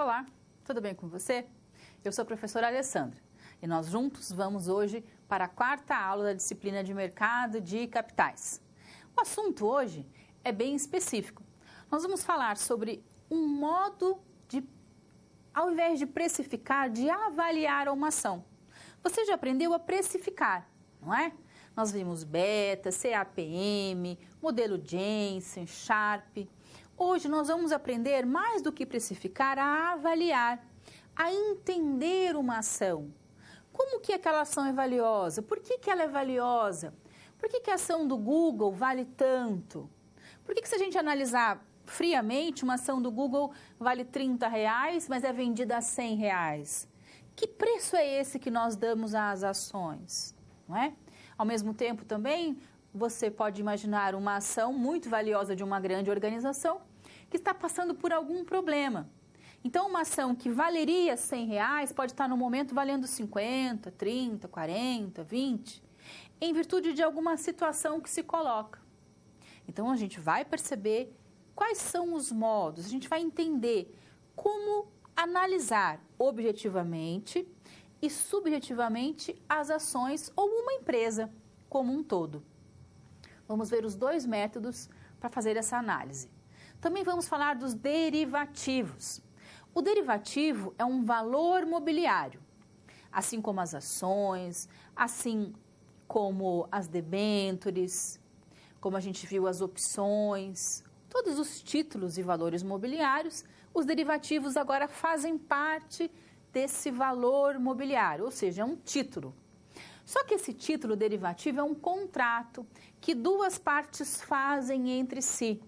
Olá, tudo bem com você? Eu sou a professora Alessandra e nós juntos vamos hoje para a quarta aula da disciplina de Mercado de Capitais. O assunto hoje é bem específico. Nós vamos falar sobre um modo de, ao invés de precificar, de avaliar uma ação. Você já aprendeu a precificar, não é? Nós vimos Beta, CAPM, modelo Jensen, Sharpe. Hoje nós vamos aprender mais do que precificar, a avaliar, a entender uma ação. Como que aquela ação é valiosa? Por que ela é valiosa? Por que a ação do Google vale tanto? Por que se a gente analisar friamente, uma ação do Google vale R$30, mas é vendida a R$100? Que preço é esse que nós damos às ações? Não é? Ao mesmo tempo também, você pode imaginar uma ação muito valiosa de uma grande organização que está passando por algum problema. Então, uma ação que valeria R$100 pode estar no momento valendo 50, 30, 40, 20, em virtude de alguma situação que se coloca. Então, a gente vai perceber quais são os modos, a gente vai entender como analisar objetivamente e subjetivamente as ações ou uma empresa como um todo. Vamos ver os dois métodos para fazer essa análise. Também vamos falar dos derivativos. O derivativo é um valor mobiliário, assim como as ações, assim como as debêntures, como a gente viu as opções, todos os títulos e valores mobiliários, os derivativos agora fazem parte desse valor mobiliário, ou seja, é um título. Só que esse título derivativo é um contrato que duas partes fazem entre si.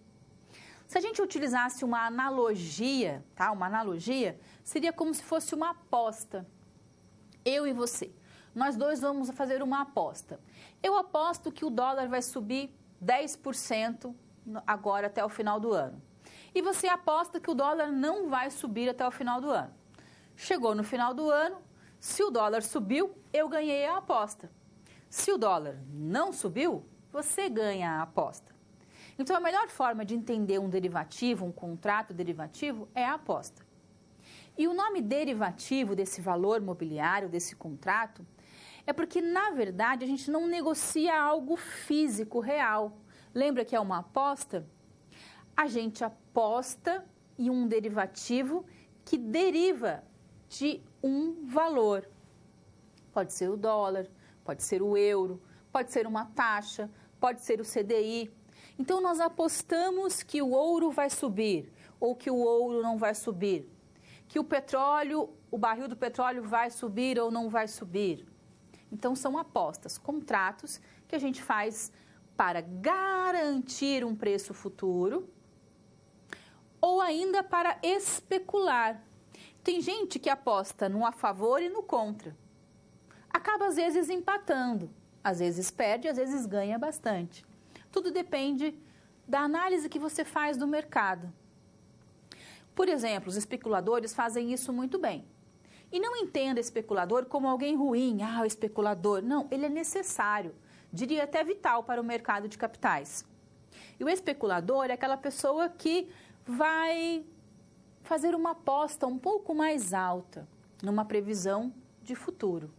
Se a gente utilizasse uma analogia, tá? Uma analogia seria como se fosse uma aposta. Eu e você, nós dois vamos fazer uma aposta. Eu aposto que o dólar vai subir 10% agora até o final do ano. E você aposta que o dólar não vai subir até o final do ano. Chegou no final do ano, se o dólar subiu, eu ganhei a aposta. Se o dólar não subiu, você ganha a aposta. Então, a melhor forma de entender um derivativo, um contrato derivativo, é a aposta. E o nome derivativo desse valor mobiliário, desse contrato, é porque, na verdade, a gente não negocia algo físico, real. Lembra que é uma aposta? A gente aposta em um derivativo que deriva de um valor. Pode ser o dólar, pode ser o euro, pode ser uma taxa, pode ser o CDI. Então, nós apostamos que o ouro vai subir ou que o ouro não vai subir, que o petróleo, o barril do petróleo vai subir ou não vai subir. Então, são apostas, contratos que a gente faz para garantir um preço futuro ou ainda para especular. Tem gente que aposta no a favor e no contra. Acaba, às vezes, empatando. Às vezes perde, às vezes ganha bastante. Tudo depende da análise que você faz do mercado. Por exemplo, os especuladores fazem isso muito bem. E não entenda especulador como alguém ruim, o especulador. Não, ele é necessário, diria até vital para o mercado de capitais. E o especulador é aquela pessoa que vai fazer uma aposta um pouco mais alta, numa previsão de futuro.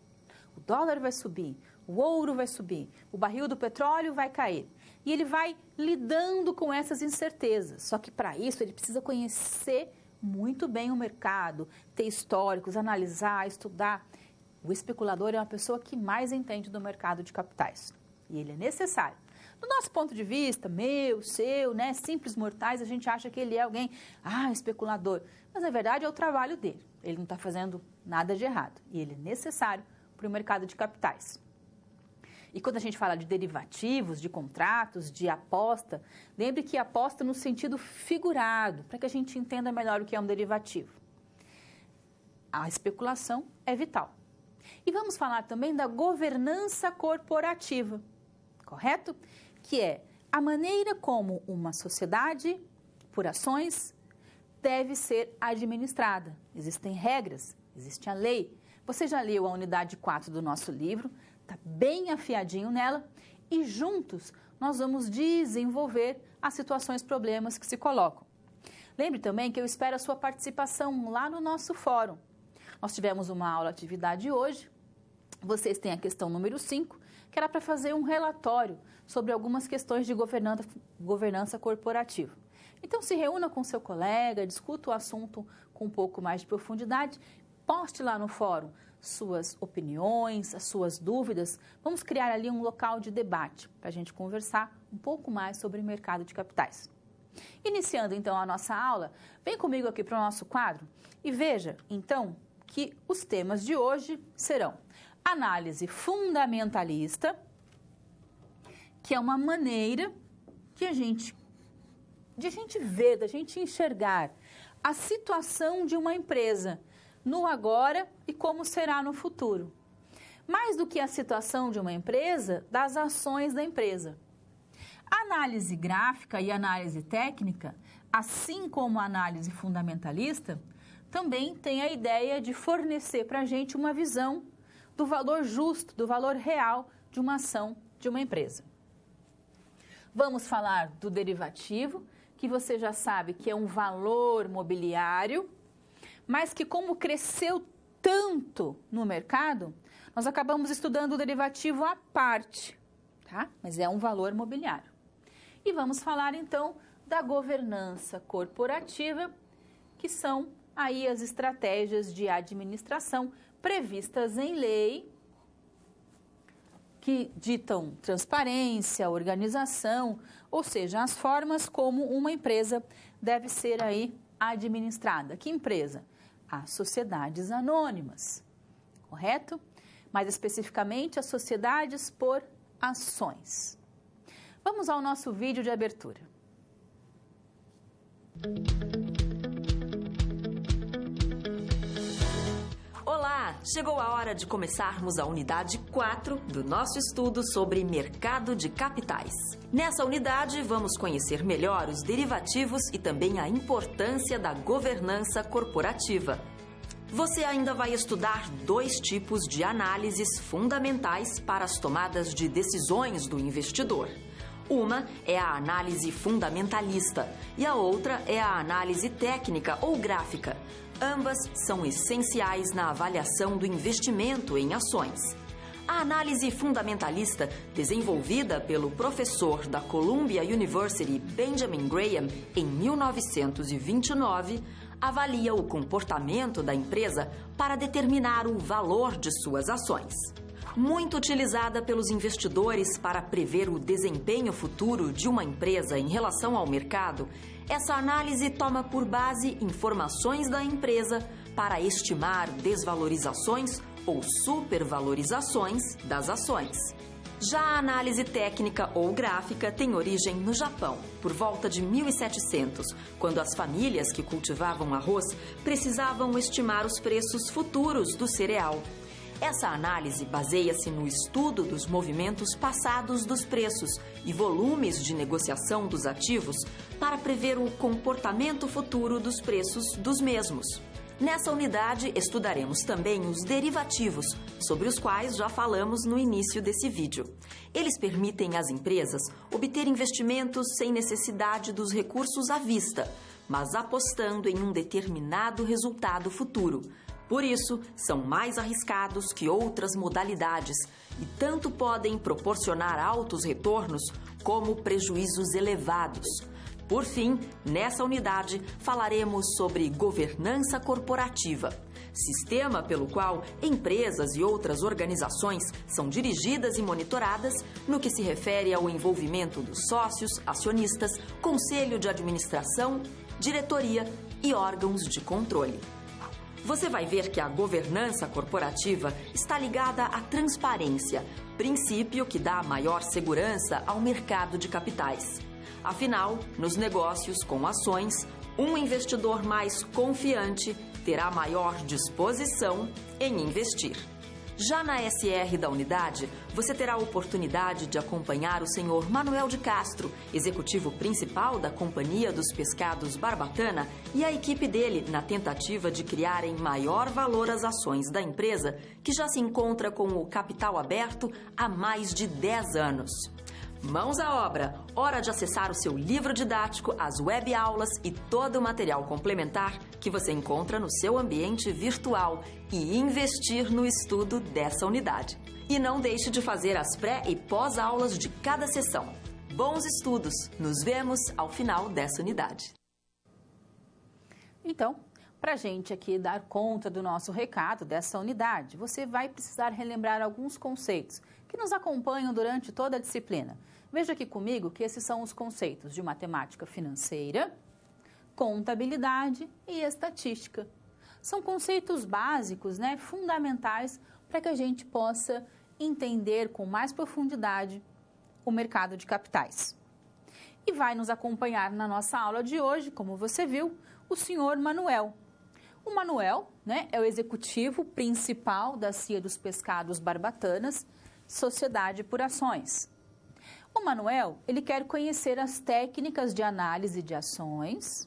O dólar vai subir, o ouro vai subir, o barril do petróleo vai cair. E ele vai lidando com essas incertezas. Só que para isso ele precisa conhecer muito bem o mercado, ter históricos, analisar, estudar. O especulador é uma pessoa que mais entende do mercado de capitais. E ele é necessário. Do nosso ponto de vista, meu, seu, né, simples mortais, a gente acha que ele é alguém, especulador. Mas na verdade é o trabalho dele. Ele não está fazendo nada de errado. E ele é necessário para o mercado de capitais. E quando a gente fala de derivativos, de contratos, de aposta, lembre que aposta no sentido figurado, para que a gente entenda melhor o que é um derivativo. A especulação é vital. E vamos falar também da governança corporativa, correto? Que é a maneira como uma sociedade, por ações, deve ser administrada. Existem regras, existe a lei. Você já leu a unidade 4 do nosso livro, está bem afiadinho nela e juntos nós vamos desenvolver as situações, problemas que se colocam. Lembre também que eu espero a sua participação lá no nosso fórum. Nós tivemos uma aula atividade hoje, vocês têm a questão número 5, que era para fazer um relatório sobre algumas questões de governança corporativa. Então, se reúna com seu colega, discuta o assunto com um pouco mais de profundidade, poste lá no fórum suas opiniões, as suas dúvidas. Vamos criar ali um local de debate para a gente conversar um pouco mais sobre o mercado de capitais. Iniciando, então, a nossa aula, vem comigo aqui para o nosso quadro e veja, então, que os temas de hoje serão análise fundamentalista, que é uma maneira que a gente ver, da gente enxergar a situação de uma empresa no agora e como será no futuro. Mais do que a situação de uma empresa, das ações da empresa. A análise gráfica e a análise técnica, assim como a análise fundamentalista, também tem a ideia de fornecer para a gente uma visão do valor justo, do valor real de uma ação de uma empresa. Vamos falar do derivativo, que você já sabe que é um valor mobiliário, mas que como cresceu tanto no mercado, nós acabamos estudando o derivativo à parte, tá? Mas é um valor mobiliário. E vamos falar então da governança corporativa, que são aí as estratégias de administração previstas em lei, que ditam transparência, organização, ou seja, as formas como uma empresa deve ser aí administrada. Que empresa? As sociedades anônimas, correto? Mais especificamente, as sociedades por ações. Vamos ao nosso vídeo de abertura. Olá! Chegou a hora de começarmos a unidade 4 do nosso estudo sobre mercado de capitais. Nessa unidade, vamos conhecer melhor os derivativos e também a importância da governança corporativa. Você ainda vai estudar 2 tipos de análises fundamentais para as tomadas de decisões do investidor. Uma é a análise fundamentalista e a outra é a análise técnica ou gráfica. Ambas são essenciais na avaliação do investimento em ações. A análise fundamentalista, desenvolvida pelo professor da Columbia University Benjamin Graham em 1929, avalia o comportamento da empresa para determinar o valor de suas ações. Muito utilizada pelos investidores para prever o desempenho futuro de uma empresa em relação ao mercado, essa análise toma por base informações da empresa para estimar desvalorizações ou supervalorizações das ações. Já a análise técnica ou gráfica tem origem no Japão, por volta de 1700, quando as famílias que cultivavam arroz precisavam estimar os preços futuros do cereal. Essa análise baseia-se no estudo dos movimentos passados dos preços e volumes de negociação dos ativos para prever o comportamento futuro dos preços dos mesmos. Nessa unidade, estudaremos também os derivativos, sobre os quais já falamos no início desse vídeo. Eles permitem às empresas obter investimentos sem necessidade dos recursos à vista, mas apostando em um determinado resultado futuro. Por isso, são mais arriscados que outras modalidades e tanto podem proporcionar altos retornos como prejuízos elevados. Por fim, nessa unidade, falaremos sobre governança corporativa, sistema pelo qual empresas e outras organizações são dirigidas e monitoradas no que se refere ao envolvimento dos sócios, acionistas, conselho de administração, diretoria e órgãos de controle. Você vai ver que a governança corporativa está ligada à transparência, princípio que dá maior segurança ao mercado de capitais. Afinal, nos negócios com ações, um investidor mais confiante terá maior disposição em investir. Já na SR da unidade, você terá a oportunidade de acompanhar o senhor Manuel de Castro, executivo principal da Companhia dos Pescados Barbatana, e a equipe dele na tentativa de criarem maior valor às ações da empresa, que já se encontra com o capital aberto há mais de 10 anos. Mãos à obra! Hora de acessar o seu livro didático, as web aulas e todo o material complementar que você encontra no seu ambiente virtual e investir no estudo dessa unidade. E não deixe de fazer as pré- e pós-aulas de cada sessão. Bons estudos! Nos vemos ao final dessa unidade. Então, para a gente aqui dar conta do nosso recado dessa unidade, você vai precisar relembrar alguns conceitos que nos acompanham durante toda a disciplina. Veja aqui comigo que esses são os conceitos de matemática financeira, contabilidade e estatística. São conceitos básicos, fundamentais para que a gente possa entender com mais profundidade o mercado de capitais. E vai nos acompanhar na nossa aula de hoje, como você viu, o senhor Manuel. O Manuel, é o executivo principal da CIA dos Pescados Barbatanas, Sociedade por Ações. O Manuel, ele quer conhecer as técnicas de análise de ações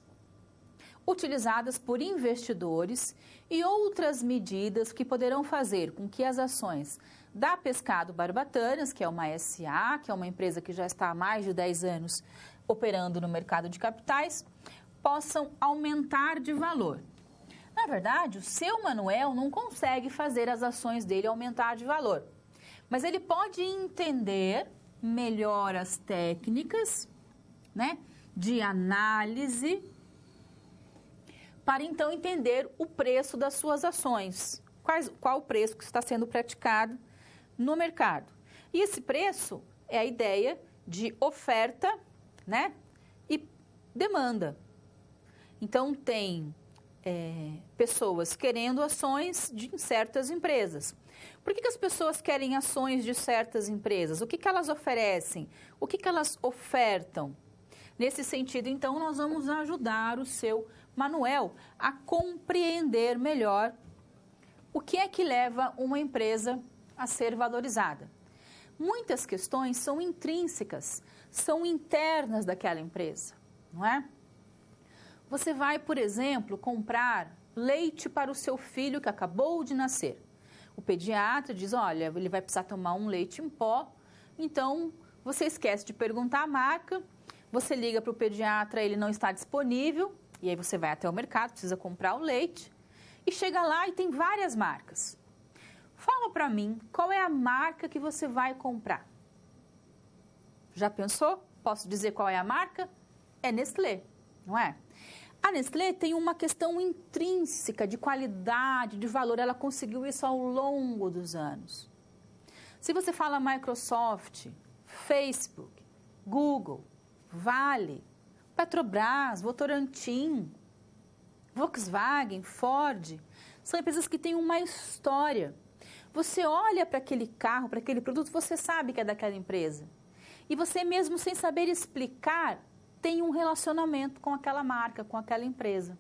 utilizadas por investidores e outras medidas que poderão fazer com que as ações da Pescado Barbatanas, que é uma SA, que é uma empresa que já está há mais de 10 anos operando no mercado de capitais, possam aumentar de valor. Na verdade, o seu Manuel não consegue fazer as ações dele aumentar de valor, mas ele pode entender melhor as técnicas, de análise, para então entender o preço das suas ações, qual o preço que está sendo praticado no mercado. E esse preço é a ideia de oferta, e demanda. Então, tem pessoas querendo ações de certas empresas. Por que as pessoas querem ações de certas empresas? O que elas oferecem? O que elas ofertam? Nesse sentido, então, nós vamos ajudar o seu Manuel a compreender melhor o que é que leva uma empresa a ser valorizada. Muitas questões são intrínsecas, são internas daquela empresa, não é? Você vai, por exemplo, comprar leite para o seu filho que acabou de nascer. O pediatra diz, olha, ele vai precisar tomar um leite em pó, então você esquece de perguntar a marca, você liga para o pediatra, ele não está disponível, e aí você vai até o mercado, precisa comprar o leite, e chega lá e tem várias marcas. Fala para mim, qual é a marca que você vai comprar? Já pensou? Posso dizer qual é a marca? É Nestlé, não é? A Nestlé tem uma questão intrínseca de qualidade, de valor. Ela conseguiu isso ao longo dos anos. Se você fala Microsoft, Facebook, Google, Vale, Petrobras, Votorantim, Volkswagen, Ford, são empresas que têm uma história. Você olha para aquele carro, para aquele produto, você sabe que é daquela empresa. E você mesmo, sem saber explicar, tem um relacionamento com aquela marca, com aquela empresa.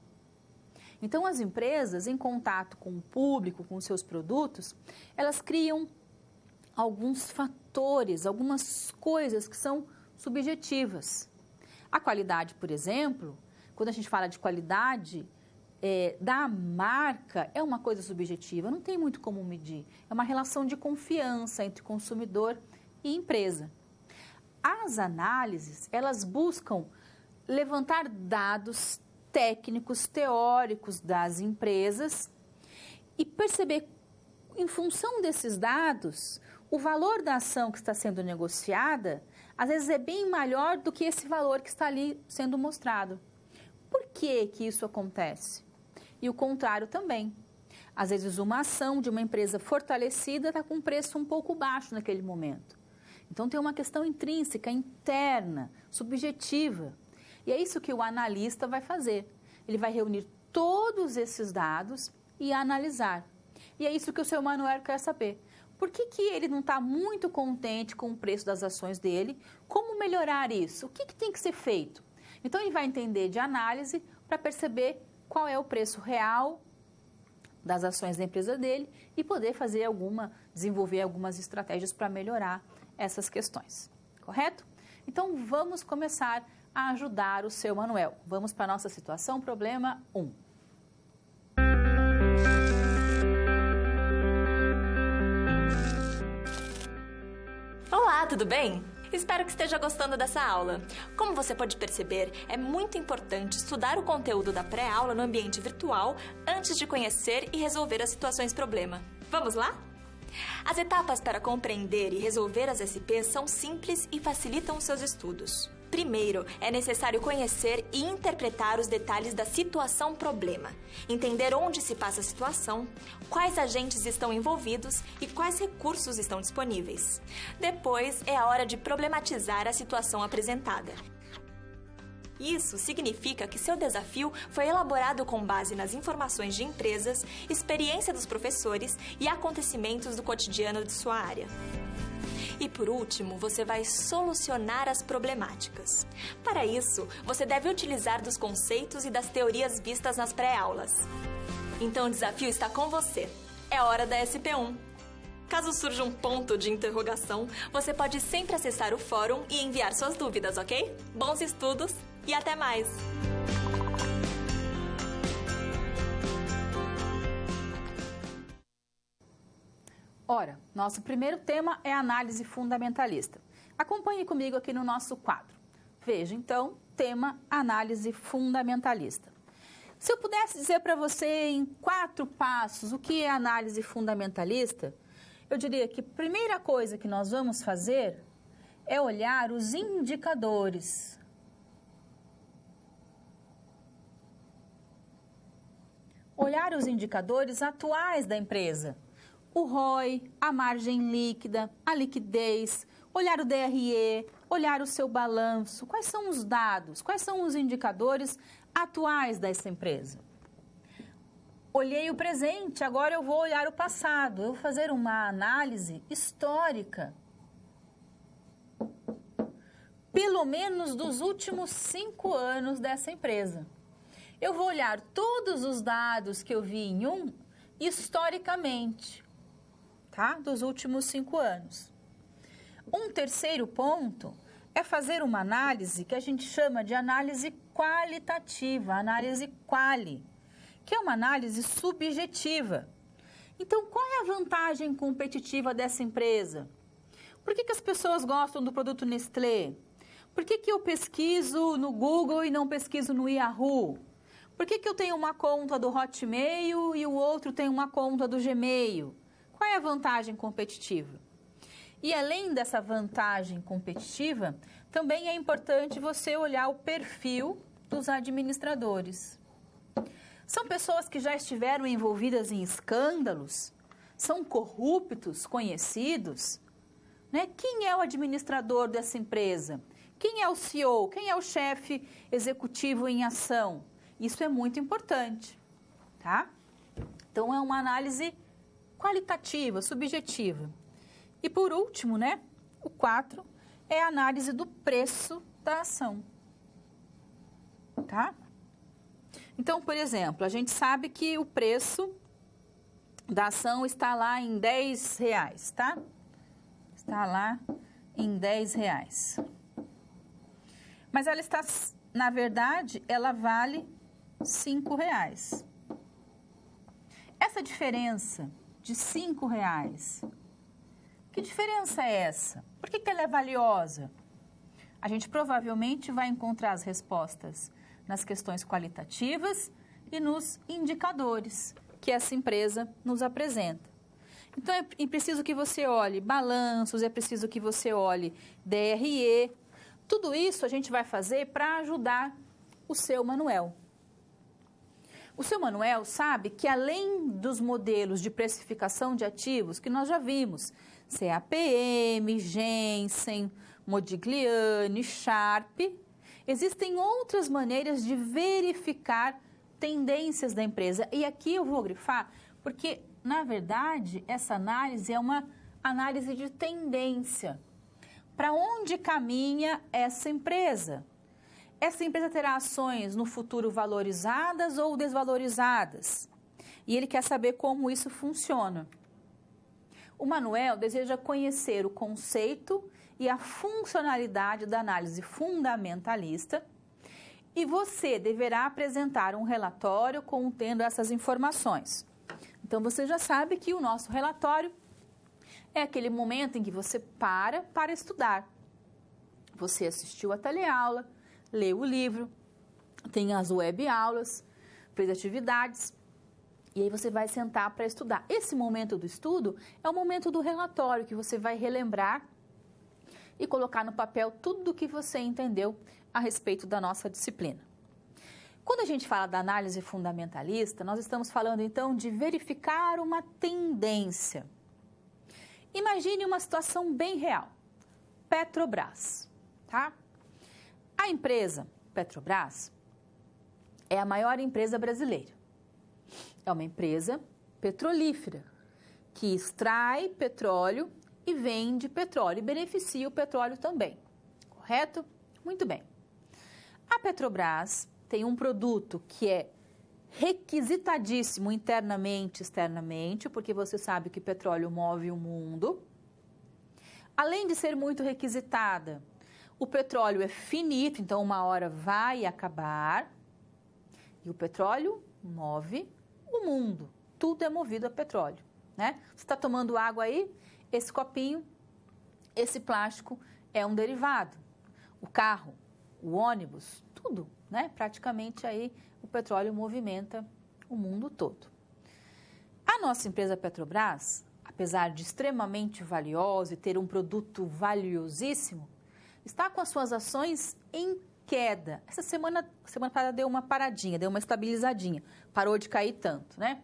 Então, as empresas, em contato com o público, com os seus produtos, elas criam alguns fatores, algumas coisas que são subjetivas. A qualidade, por exemplo, quando a gente fala de qualidade da marca, é uma coisa subjetiva, não tem muito como medir. É uma relação de confiança entre consumidor e empresa. As análises, elas buscam levantar dados técnicos, teóricos das empresas e perceber, em função desses dados, o valor da ação que está sendo negociada, às vezes é bem maior do que esse valor que está ali sendo mostrado. Por que que isso acontece? E o contrário também. Às vezes uma ação de uma empresa fortalecida está com um preço um pouco baixo naquele momento. Então, tem uma questão intrínseca, interna, subjetiva. E é isso que o analista vai fazer. Ele vai reunir todos esses dados e analisar. E é isso que o seu Manuel quer saber. Por que que ele não está muito contente com o preço das ações dele? Como melhorar isso? O que que tem que ser feito? Então, ele vai entender de análise para perceber qual é o preço real das ações da empresa dele e poder desenvolver algumas estratégias para melhorar essas questões, correto? Então, vamos começar a ajudar o seu Manuel. Vamos para a nossa situação, problema 1. Olá, tudo bem? Espero que esteja gostando dessa aula. Como você pode perceber, é muito importante estudar o conteúdo da pré-aula no ambiente virtual antes de conhecer e resolver as situações problema. Vamos lá? As etapas para compreender e resolver as SPs são simples e facilitam os seus estudos. Primeiro, é necessário conhecer e interpretar os detalhes da situação problema, entender onde se passa a situação, quais agentes estão envolvidos e quais recursos estão disponíveis. Depois, é a hora de problematizar a situação apresentada. Isso significa que seu desafio foi elaborado com base nas informações de empresas, experiência dos professores e acontecimentos do cotidiano de sua área. E por último, você vai solucionar as problemáticas. Para isso, você deve utilizar dos conceitos e das teorias vistas nas pré-aulas. Então o desafio está com você. É hora da SP1. Caso surja um ponto de interrogação, você pode sempre acessar o fórum e enviar suas dúvidas, ok? Bons estudos e até mais! Ora, nosso primeiro tema é análise fundamentalista. Acompanhe comigo aqui no nosso quadro. Veja, então, tema análise fundamentalista. Se eu pudesse dizer para você em 4 passos o que é análise fundamentalista, eu diria que a primeira coisa que nós vamos fazer é olhar os indicadores. Olhar os indicadores atuais da empresa. O ROI, a margem líquida, a liquidez, olhar o DRE, olhar o seu balanço. Quais são os dados, quais são os indicadores atuais dessa empresa? Olhei o presente, agora eu vou olhar o passado. Eu vou fazer uma análise histórica. Pelo menos dos últimos 5 anos dessa empresa. Eu vou olhar todos os dados que eu vi em historicamente. Tá? Dos últimos 5 anos. Um terceiro ponto é fazer uma análise que a gente chama de análise qualitativa, análise quali, que é uma análise subjetiva. Então, qual é a vantagem competitiva dessa empresa? Por que as pessoas gostam do produto Nestlé? Por que eu pesquiso no Google e não pesquiso no Yahoo? Por que eu tenho uma conta do Hotmail e o outro tem uma conta do Gmail? Qual é a vantagem competitiva? E além dessa vantagem competitiva, também é importante você olhar o perfil dos administradores. São pessoas que já estiveram envolvidas em escândalos? São corruptos, conhecidos? Né? Quem é o administrador dessa empresa? Quem é o CEO? Quem é o chefe executivo em ação? Isso é muito importante, tá? Então, é uma análise qualitativa, subjetiva. E por último, né, o 4 é a análise do preço da ação. Tá? Então, por exemplo, a gente sabe que o preço da ação está lá em R$10, tá? Está lá em R$10. Mas ela está, na verdade, ela vale R$5. Essa diferença de R$5, que diferença é essa? Por que ela é valiosa? A gente provavelmente vai encontrar as respostas nas questões qualitativas e nos indicadores que essa empresa nos apresenta. Então, é preciso que você olhe balanços, é preciso que você olhe DRE. Tudo isso a gente vai fazer para ajudar o seu Manuel. O seu Manuel sabe que além dos modelos de precificação de ativos que nós já vimos, CAPM, Jensen, Modigliani, Sharpe, existem outras maneiras de verificar tendências da empresa. E aqui eu vou grifar, porque, na verdade, essa análise é uma análise de tendência. Para onde caminha essa empresa? Essa empresa terá ações no futuro valorizadas ou desvalorizadas? E ele quer saber como isso funciona. O Manuel deseja conhecer o conceito e a funcionalidade da análise fundamentalista e você deverá apresentar um relatório contendo essas informações. Então, você já sabe que o nosso relatório é aquele momento em que você para estudar. Você assistiu a teleaula, leu o livro, tem as web aulas, fez atividades, e aí você vai sentar para estudar. Esse momento do estudo é o momento do relatório, que você vai relembrar e colocar no papel tudo o que você entendeu a respeito da nossa disciplina. Quando a gente fala da análise fundamentalista, nós estamos falando então de verificar uma tendência. Imagine uma situação bem real. Petrobras, tá? A empresa Petrobras é a maior empresa brasileira. É uma empresa petrolífera que extrai petróleo e vende petróleo e beneficia o petróleo também, correto? Muito bem. A Petrobras tem um produto que é requisitadíssimo internamente e externamente, porque você sabe que petróleo move o mundo. Além de ser muito requisitada, o petróleo é finito, então uma hora vai acabar. E o petróleo move o mundo. Tudo é movido a petróleo, né? Você está tomando água aí, esse copinho, esse plástico é um derivado. O carro, o ônibus, tudo, né? Praticamente aí o petróleo movimenta o mundo todo. A nossa empresa Petrobras, apesar de extremamente valiosa e ter um produto valiosíssimo, está com as suas ações em queda. Essa semana passada deu uma paradinha, deu uma estabilizadinha, parou de cair tanto, né?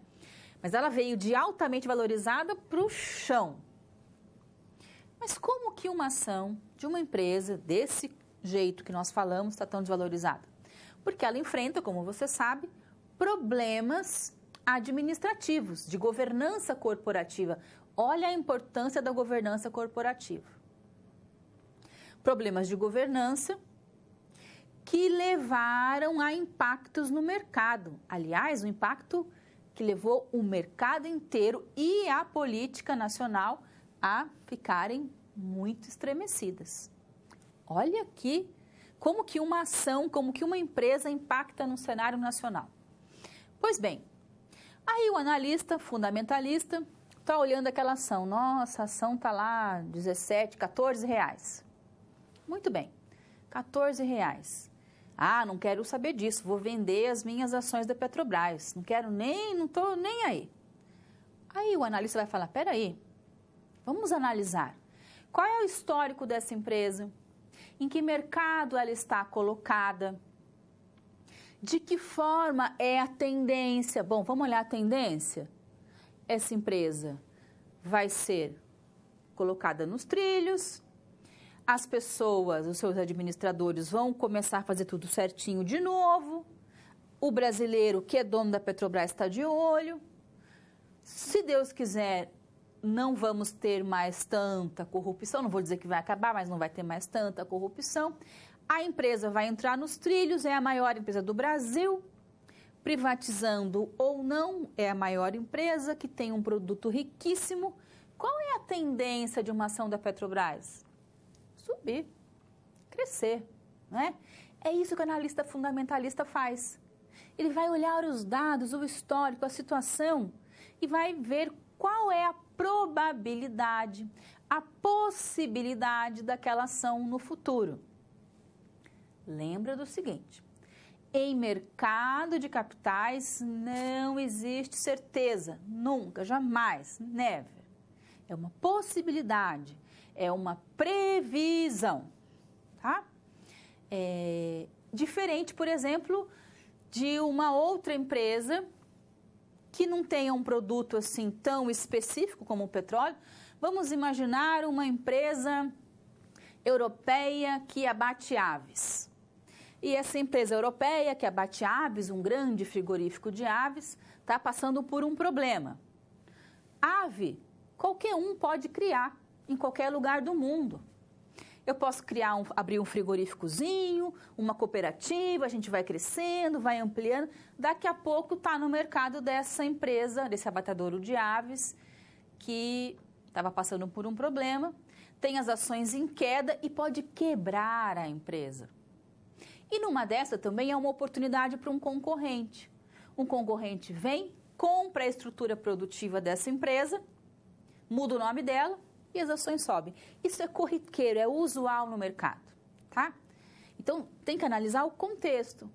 Mas ela veio de altamente valorizada para o chão. Mas como que uma ação de uma empresa desse jeito que nós falamos está tão desvalorizada? Porque ela enfrenta, como você sabe, problemas administrativos, de governança corporativa. Olha a importância da governança corporativa. Problemas de governança que levaram a impactos no mercado. Aliás, o impacto que levou o mercado inteiro e a política nacional a ficarem muito estremecidas. Olha aqui como que uma ação, como que uma empresa impacta no cenário nacional. Pois bem, aí o analista fundamentalista está olhando aquela ação. Nossa, a ação está lá 17, 14 reais. Muito bem, 14 reais. Ah, não quero saber disso, vou vender as minhas ações da Petrobras. Não quero nem, não estou nem aí. Aí o analista vai falar, peraí, vamos analisar. Qual é o histórico dessa empresa? Em que mercado ela está colocada? De que forma é a tendência? Bom, vamos olhar a tendência. Essa empresa vai ser colocada nos trilhos, as pessoas, os seus administradores vão começar a fazer tudo certinho de novo, o brasileiro que é dono da Petrobras está de olho. Se Deus quiser, não vamos ter mais tanta corrupção, não vou dizer que vai acabar, mas não vai ter mais tanta corrupção. A empresa vai entrar nos trilhos, é a maior empresa do Brasil, privatizando ou não, é a maior empresa que tem um produto riquíssimo. Qual é a tendência de uma ação da Petrobras? Subir, crescer, né? É isso que o analista fundamentalista faz. Ele vai olhar os dados, o histórico, a situação e vai ver qual é a probabilidade, a possibilidade daquela ação no futuro. Lembra do seguinte, em mercado de capitais não existe certeza, nunca, jamais, never. É uma possibilidade, é uma previsão, tá? Diferente, por exemplo, de uma outra empresa que não tenha um produto assim tão específico como o petróleo. Vamos imaginar uma empresa europeia que abate aves. E essa empresa europeia que abate aves, um grande frigorífico de aves, está passando por um problema. Ave, qualquer um pode criar em qualquer lugar do mundo. Eu posso abrir um frigoríficozinho, uma cooperativa, a gente vai crescendo, vai ampliando. Daqui a pouco está no mercado dessa empresa, desse abatedouro de aves, que estava passando por um problema, tem as ações em queda e pode quebrar a empresa. E numa dessa também é uma oportunidade para um concorrente. Um concorrente vem, compra a estrutura produtiva dessa empresa, muda o nome dela, e as ações sobem. Isso é corriqueiro, é usual no mercado. tá? Então, tem que analisar o contexto.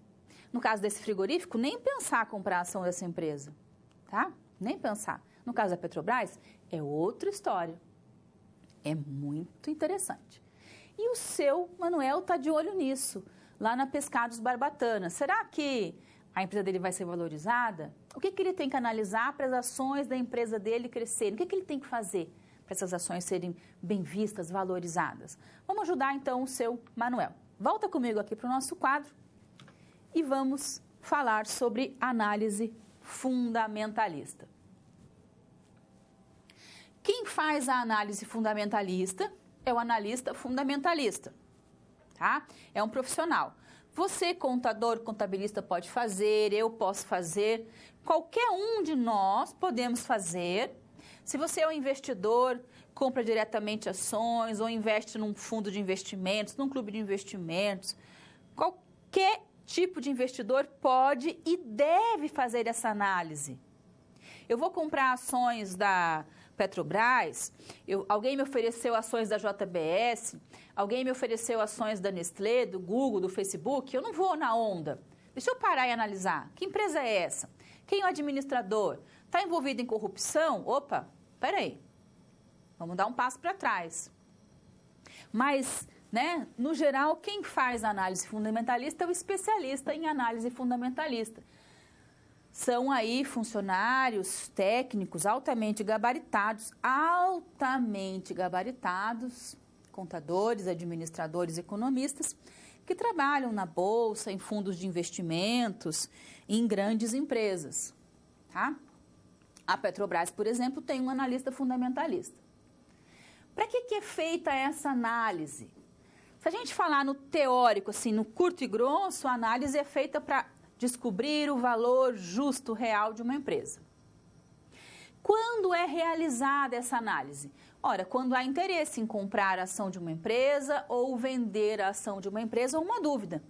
No caso desse frigorífico, nem pensar comprar a ação dessa empresa, tá? Nem pensar. No caso da Petrobras, é outra história. É muito interessante. E o seu Manuel está de olho nisso, lá na Pescados Barbatanas. Será que a empresa dele vai ser valorizada? O que ele tem que analisar para as ações da empresa dele crescerem? O que ele tem que fazer para essas ações serem bem vistas, valorizadas? Vamos ajudar, então, o seu Manuel. Volta comigo aqui para o nosso quadro e vamos falar sobre análise fundamentalista. Quem faz a análise fundamentalista é o analista fundamentalista, tá? É um profissional. Você, contador, contabilista, pode fazer, eu posso fazer, qualquer um de nós podemos fazer. Se você é um investidor, compra diretamente ações ou investe num fundo de investimentos, num clube de investimentos, qualquer tipo de investidor pode e deve fazer essa análise. Eu vou comprar ações da Petrobras, alguém me ofereceu ações da JBS, alguém me ofereceu ações da Nestlé, do Google, do Facebook, eu não vou na onda. Deixa eu parar e analisar. Que empresa é essa? Quem é o administrador? Está envolvido em corrupção? Opa, peraí. Vamos dar um passo para trás. Mas, né, no geral, quem faz a análise fundamentalista é o especialista em análise fundamentalista. São aí funcionários técnicos altamente gabaritados, contadores, administradores, economistas, que trabalham na bolsa, em fundos de investimentos, em grandes empresas, tá? A Petrobras, por exemplo, tem um analista fundamentalista. Para que é feita essa análise? Se a gente falar no teórico, assim, no curto e grosso, a análise é feita para descobrir o valor justo real de uma empresa. Quando é realizada essa análise? Ora, quando há interesse em comprar a ação de uma empresa ou vender a ação de uma empresa ou uma dúvida.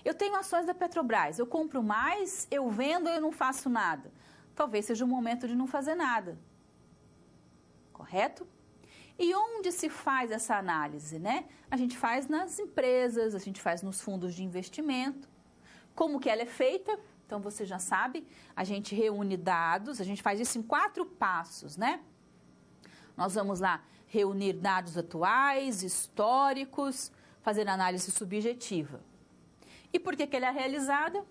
Eu tenho ações da Petrobras, eu compro mais, eu vendo ou eu não faço nada. Talvez seja o momento de não fazer nada. Correto? E onde se faz essa análise, né? A gente faz nas empresas, a gente faz nos fundos de investimento. Como que ela é feita? Então, você já sabe, a gente reúne dados, a gente faz isso em 4 passos, né? Nós vamos lá reunir dados atuais, históricos, fazer análise subjetiva. E por que ela é realizada?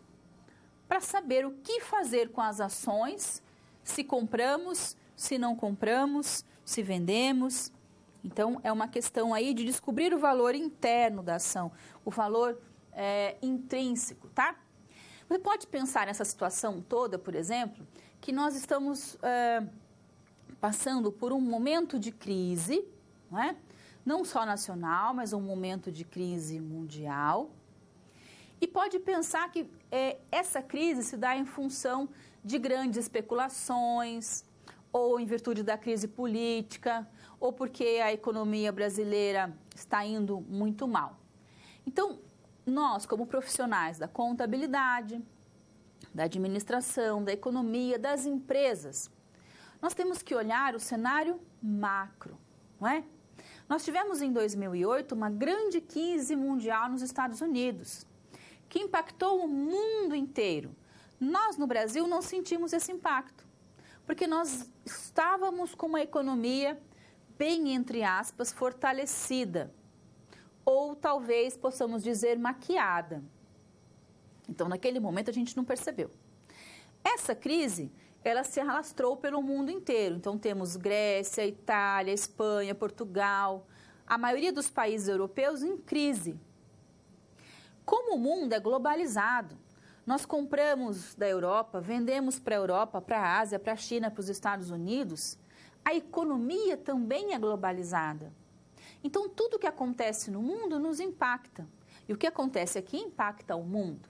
Para saber o que fazer com as ações, se compramos, se não compramos, se vendemos. Então, é uma questão aí de descobrir o valor interno da ação, o valor intrínseco, tá? Você pode pensar nessa situação toda, por exemplo, que nós estamos passando por um momento de crise, não é? Não só nacional, mas um momento de crise mundial. E pode pensar que essa crise se dá em função de grandes especulações, ou em virtude da crise política, ou porque a economia brasileira está indo muito mal. Então, nós, como profissionais da contabilidade, da administração, da economia, das empresas, nós temos que olhar o cenário macro, não é? Nós tivemos em 2008 uma grande crise mundial nos Estados Unidos, que impactou o mundo inteiro. Nós, no Brasil, não sentimos esse impacto, porque nós estávamos com uma economia bem, entre aspas, fortalecida, ou talvez possamos dizer maquiada. Então, naquele momento, a gente não percebeu. Essa crise, ela se alastrou pelo mundo inteiro. Então, temos Grécia, Itália, Espanha, Portugal, a maioria dos países europeus em crise. Como o mundo é globalizado, nós compramos da Europa, vendemos para a Europa, para a Ásia, para a China, para os Estados Unidos, a economia também é globalizada. Então, tudo que acontece no mundo nos impacta. E o que acontece aqui impacta o mundo.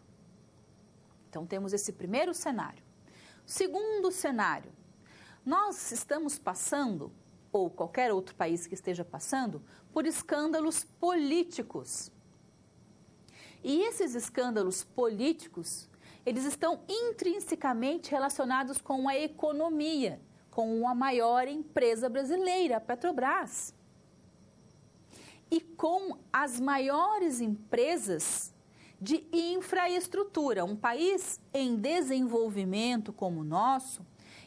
Então, temos esse primeiro cenário. Segundo cenário, nós estamos passando, ou qualquer outro país que esteja passando, por escândalos políticos. E esses escândalos políticos, eles estão intrinsecamente relacionados com a economia, com a maior empresa brasileira, a Petrobras. e com as maiores empresas de infraestrutura. Um país em desenvolvimento como o nosso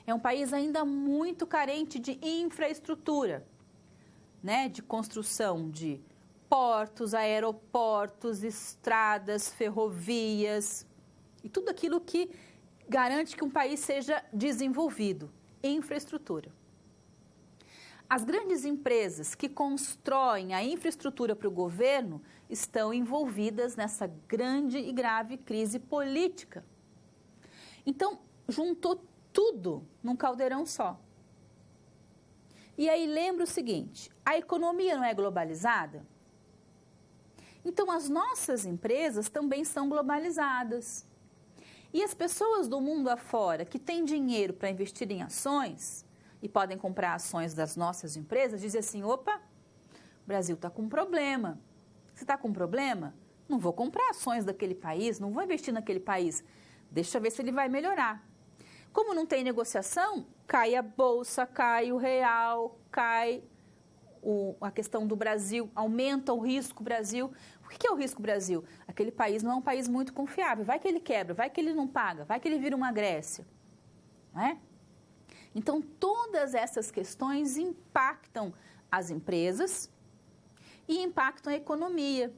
é um país ainda muito carente de infraestrutura, né? De construção de portos, aeroportos, estradas, ferrovias e tudo aquilo que garante que um país seja desenvolvido, infraestrutura. As grandes empresas que constroem a infraestrutura para o governo estão envolvidas nessa grande e grave crise política. Então, juntou tudo num caldeirão só. E aí lembra o seguinte, a economia não é globalizada? Então, as nossas empresas também são globalizadas. E as pessoas do mundo afora que têm dinheiro para investir em ações e podem comprar ações das nossas empresas, dizem assim, opa, o Brasil está com um problema. Você está com um problema? Não vou comprar ações daquele país, não vou investir naquele país. Deixa eu ver se ele vai melhorar. Como não tem negociação, cai a bolsa, cai o real, cai a questão do Brasil, aumenta o risco Brasil. O que é o risco Brasil? Aquele país não é um país muito confiável. Vai que ele quebra, vai que ele não paga, vai que ele vira uma Grécia. Não é? Então, todas essas questões impactam as empresas e impactam a economia.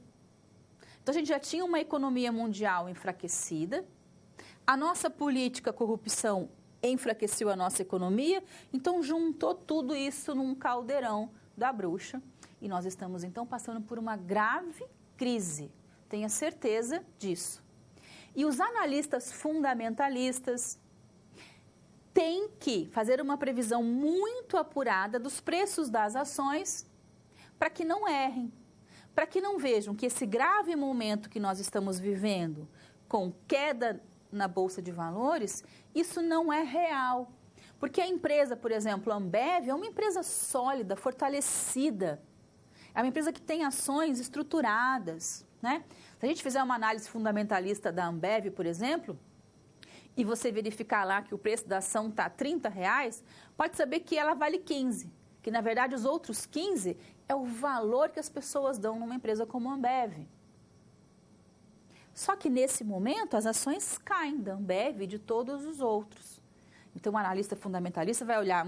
Então, a gente já tinha uma economia mundial enfraquecida, a nossa política corrupção enfraqueceu a nossa economia, então juntou tudo isso num caldeirão da bruxa e nós estamos então passando por uma grave crise, tenha certeza disso. E os analistas fundamentalistas têm que fazer uma previsão muito apurada dos preços das ações para que não errem, para que não vejam que esse grave momento que nós estamos vivendo, com queda na Bolsa de Valores, isso não é real. Porque a empresa, por exemplo, a Ambev, é uma empresa sólida, fortalecida. É uma empresa que tem ações estruturadas, né? Se a gente fizer uma análise fundamentalista da Ambev, por exemplo, e você verificar lá que o preço da ação está R$30, pode saber que ela vale 15, que na verdade os outros 15 é o valor que as pessoas dão numa empresa como a Ambev. Só que nesse momento as ações caem da Ambev e de todos os outros. Então o analista fundamentalista vai olhar,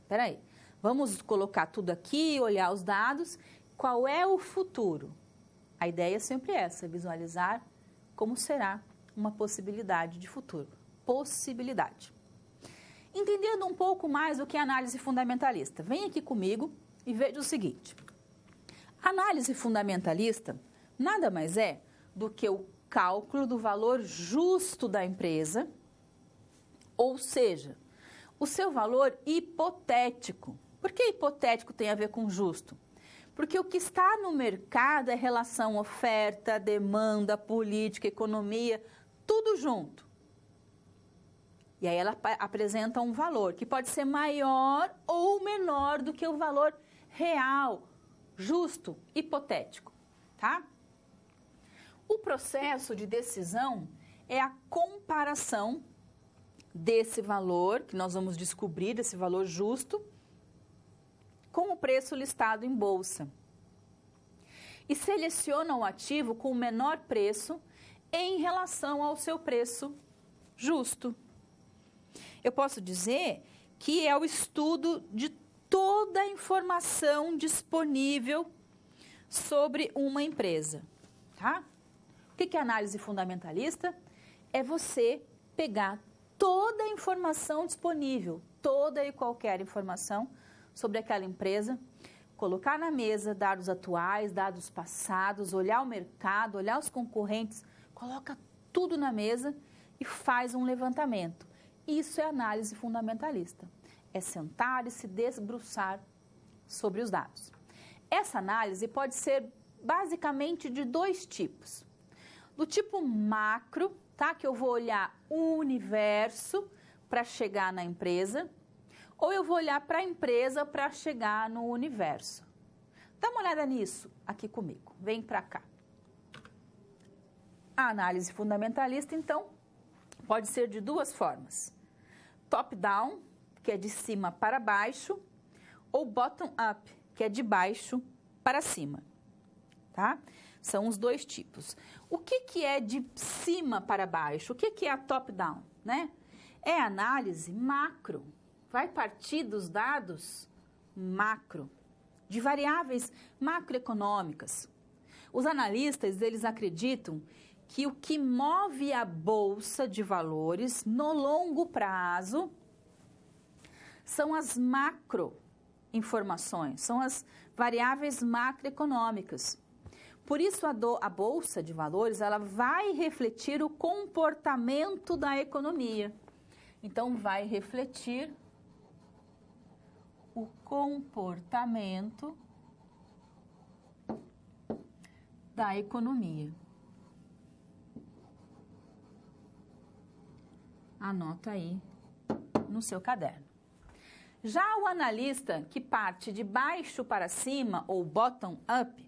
peraí, vamos colocar tudo aqui, olhar os dados, qual é o futuro? A ideia é sempre essa, visualizar como será uma possibilidade de futuro. Possibilidade. Entendendo um pouco mais o que é análise fundamentalista, vem aqui comigo e veja o seguinte. Análise fundamentalista nada mais é do que o cálculo do valor justo da empresa, ou seja, o seu valor hipotético. Por que hipotético tem a ver com justo? Porque o que está no mercado é relação oferta, demanda, política, economia, tudo junto. E aí ela apresenta um valor que pode ser maior ou menor do que o valor real, justo, hipotético, tá? O processo de decisão é a comparação desse valor, que nós vamos descobrir, desse valor justo, com o preço listado em bolsa. E seleciona o ativo com o menor preço em relação ao seu preço justo. Eu posso dizer que é o estudo de toda a informação disponível sobre uma empresa, tá? O que é análise fundamentalista? É você pegar toda a informação disponível, toda e qualquer informação sobre aquela empresa, colocar na mesa dados atuais, dados passados, olhar o mercado, olhar os concorrentes, coloca tudo na mesa e faz um levantamento. Isso é análise fundamentalista. É sentar e se debruçar sobre os dados. Essa análise pode ser basicamente de dois tipos. Do tipo macro, tá? Que eu vou olhar o universo para chegar na empresa, ou eu vou olhar para a empresa para chegar no universo. Dá uma olhada nisso aqui comigo. Vem para cá. A análise fundamentalista, então, pode ser de duas formas. Top-down, que é de cima para baixo, ou bottom-up, que é de baixo para cima. tá? São os dois tipos. O que é de cima para baixo? O que é a top-down, né? É análise macro. Vai partir dos dados macro, de variáveis macroeconômicas. Os analistas, eles acreditam que o que move a bolsa de valores no longo prazo são as macroinformações, são as variáveis macroeconômicas. Por isso, a bolsa de valores, ela vai refletir o comportamento da economia. Então, vai refletir o comportamento da economia. Anota aí no seu caderno. Já o analista que parte de baixo para cima, ou bottom-up,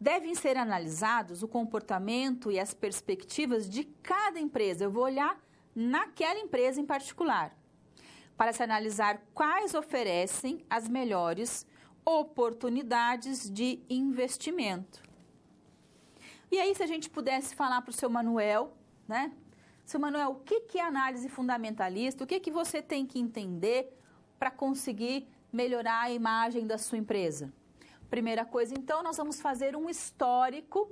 devem ser analisados o comportamento e as perspectivas de cada empresa. Eu vou olhar naquela empresa em particular, para se analisar quais oferecem as melhores oportunidades de investimento. E aí, se a gente pudesse falar para o seu Manuel, né? Seu Manuel, o que é análise fundamentalista? O que você tem que entender para conseguir melhorar a imagem da sua empresa? Primeira coisa, então, nós vamos fazer um histórico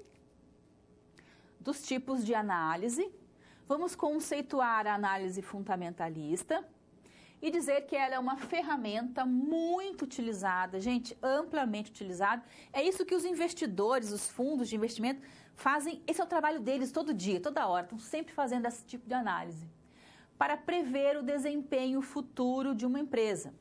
dos tipos de análise. Vamos conceituar a análise fundamentalista e dizer que ela é uma ferramenta muito utilizada, gente, amplamente utilizada. É isso que os investidores, os fundos de investimento fazem, esse é o trabalho deles todo dia, toda hora, estão sempre fazendo esse tipo de análise, para prever o desempenho futuro de uma empresa.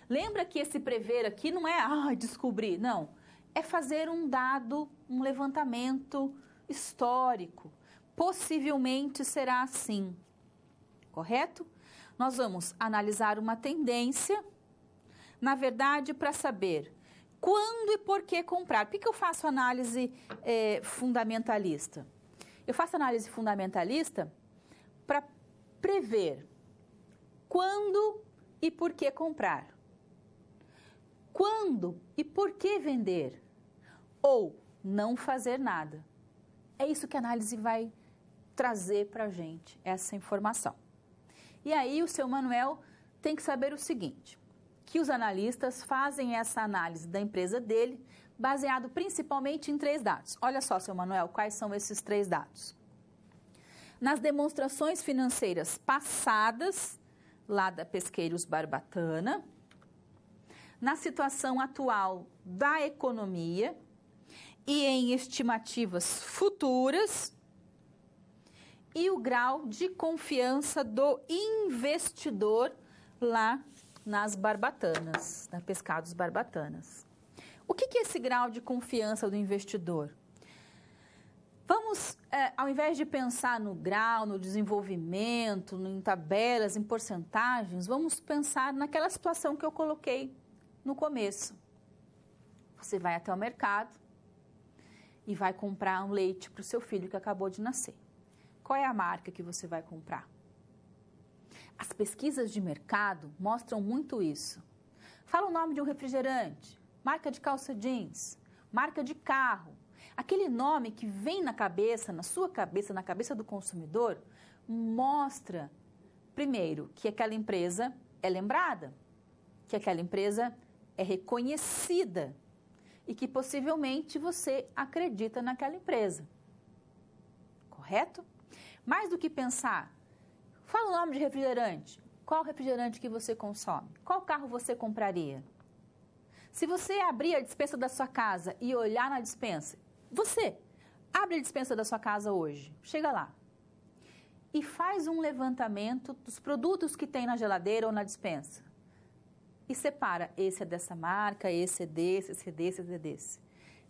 Lembra que esse prever aqui não é descobrir, não. É fazer um dado, um levantamento histórico. Possivelmente será assim, correto? Nós vamos analisar uma tendência, na verdade, para saber quando e por que comprar. Por que eu faço análise fundamentalista? Eu faço análise fundamentalista para prever quando e por que comprar. Quando e por que vender? Ou não fazer nada. É isso que a análise vai trazer para a gente, essa informação. E aí o seu Manuel tem que saber o seguinte, que os analistas fazem essa análise da empresa dele, baseado principalmente em 3 dados. Olha só, seu Manuel, quais são esses 3 dados? Nas demonstrações financeiras passadas, lá da Pesqueiros Barbatana, na situação atual da economia e em estimativas futuras, e o grau de confiança do investidor lá nas Barbatanas, na Pescados Barbatanas. O que é esse grau de confiança do investidor? Vamos, ao invés de pensar no grau, no desenvolvimento, em tabelas, em porcentagens, vamos pensar naquela situação que eu coloquei no começo. Você vai até o mercado e vai comprar um leite para o seu filho que acabou de nascer. Qual é a marca que você vai comprar? As pesquisas de mercado mostram muito isso. Fala o nome de um refrigerante, marca de calça jeans, marca de carro. Aquele nome que vem na cabeça, na sua cabeça, na cabeça do consumidor, mostra, primeiro, que aquela empresa é lembrada, que aquela empresa é reconhecida e que possivelmente você acredita naquela empresa. Correto? Mais do que pensar, fala o nome de refrigerante. Qual refrigerante que você consome? Qual carro você compraria? Se você abrir a despensa da sua casa e olhar na despensa, você abre a despensa da sua casa hoje, chega lá e faz um levantamento dos produtos que tem na geladeira ou na despensa. E separa, esse é dessa marca, esse é desse, esse é desse, esse é desse.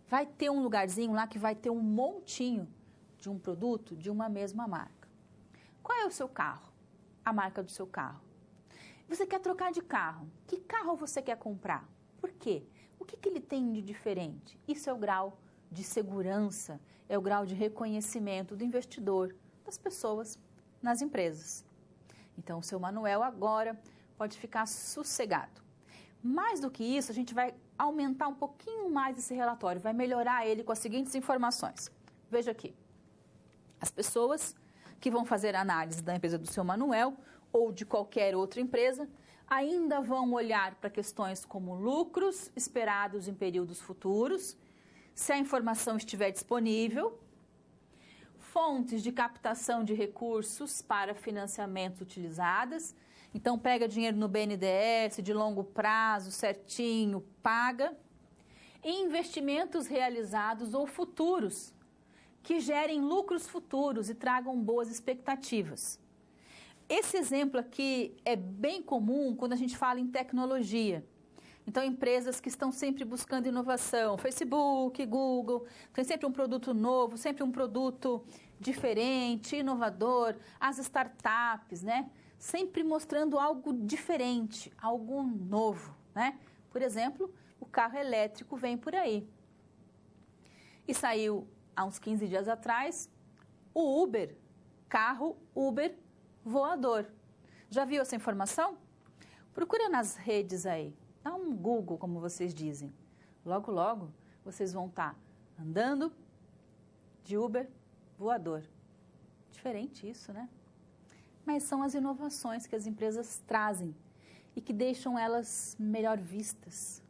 Vai ter um lugarzinho lá que vai ter um montinho de um produto de uma mesma marca. Qual é o seu carro? A marca do seu carro. Você quer trocar de carro. Que carro você quer comprar? Por quê? O que ele tem de diferente? Isso é o grau de segurança, é o grau de reconhecimento do investidor, das pessoas nas empresas. Então, o seu Manuel agora pode ficar sossegado. Mais do que isso, a gente vai aumentar um pouquinho mais esse relatório, vai melhorar ele com as seguintes informações. Veja aqui, as pessoas que vão fazer a análise da empresa do seu Manuel ou de qualquer outra empresa ainda vão olhar para questões como lucros esperados em períodos futuros, se a informação estiver disponível, fontes de captação de recursos para financiamentos utilizadas. Então, pega dinheiro no BNDES, de longo prazo, certinho, paga. E investimentos realizados ou futuros, que gerem lucros futuros e tragam boas expectativas. Esse exemplo aqui é bem comum quando a gente fala em tecnologia. Então, empresas que estão sempre buscando inovação, Facebook, Google, tem sempre um produto novo, sempre um produto diferente, inovador, as startups, né? Sempre mostrando algo diferente, algo novo, né? Por exemplo, o carro elétrico vem por aí. E saiu, há uns 15 dias atrás, o Uber, carro Uber voador. Já viu essa informação? Procura nas redes aí, dá um Google, como vocês dizem. Logo, logo, vocês vão estar andando de Uber voador. Diferente isso, né? Mas são as inovações que as empresas trazem e que deixam elas melhor vistas,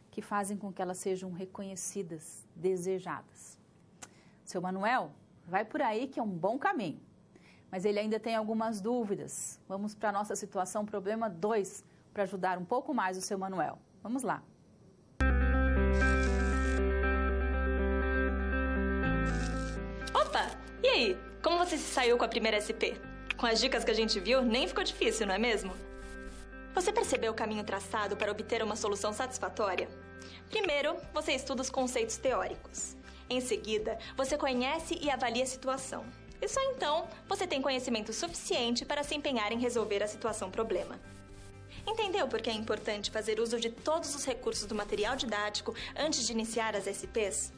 que fazem com que elas sejam reconhecidas, desejadas. Seu Manuel, vai por aí que é um bom caminho, mas ele ainda tem algumas dúvidas. Vamos para a nossa situação, problema 2, para ajudar um pouco mais o seu Manuel. Vamos lá. Opa! E aí? Como você se saiu com a primeira SP? Com as dicas que a gente viu, nem ficou difícil, não é mesmo? Você percebeu o caminho traçado para obter uma solução satisfatória? Primeiro, você estuda os conceitos teóricos. Em seguida, você conhece e avalia a situação. E só então, você tem conhecimento suficiente para se empenhar em resolver a situação-problema. Entendeu por que é importante fazer uso de todos os recursos do material didático antes de iniciar as SPs?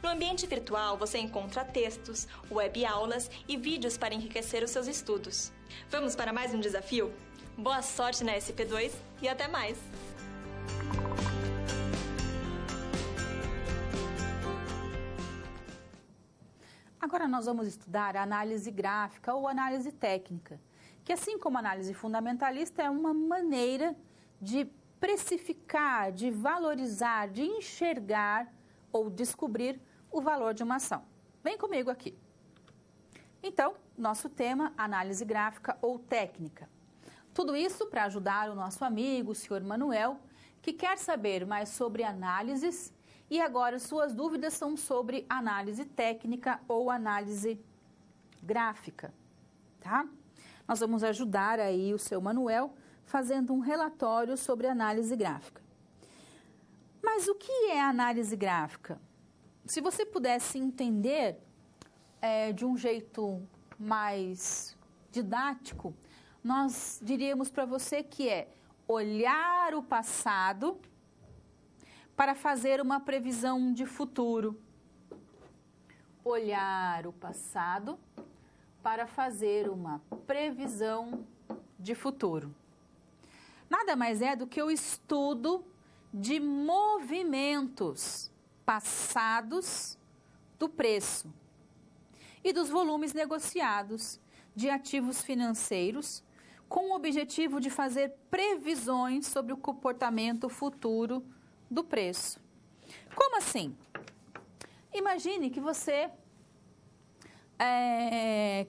No ambiente virtual, você encontra textos, web-aulas e vídeos para enriquecer os seus estudos. Vamos para mais um desafio? Boa sorte na SP2 e até mais! Agora nós vamos estudar a análise gráfica ou análise técnica, que assim como a análise fundamentalista é uma maneira de precificar, de valorizar, de enxergar ou descobrir o valor de uma ação. Vem comigo aqui. Então, nosso tema, análise gráfica ou técnica. Tudo isso para ajudar o nosso amigo, o senhor Manuel, que quer saber mais sobre análises e agora suas dúvidas são sobre análise técnica ou análise gráfica, tá? Nós vamos ajudar aí o seu Manuel fazendo um relatório sobre análise gráfica. Mas o que é análise gráfica? Se você pudesse entender de um jeito mais didático, nós diríamos para você que é olhar o passado para fazer uma previsão de futuro. Olhar o passado para fazer uma previsão de futuro. Nada mais é do que o estudo de movimentos passados do preço e dos volumes negociados de ativos financeiros com o objetivo de fazer previsões sobre o comportamento futuro do preço. Como assim? Imagine que você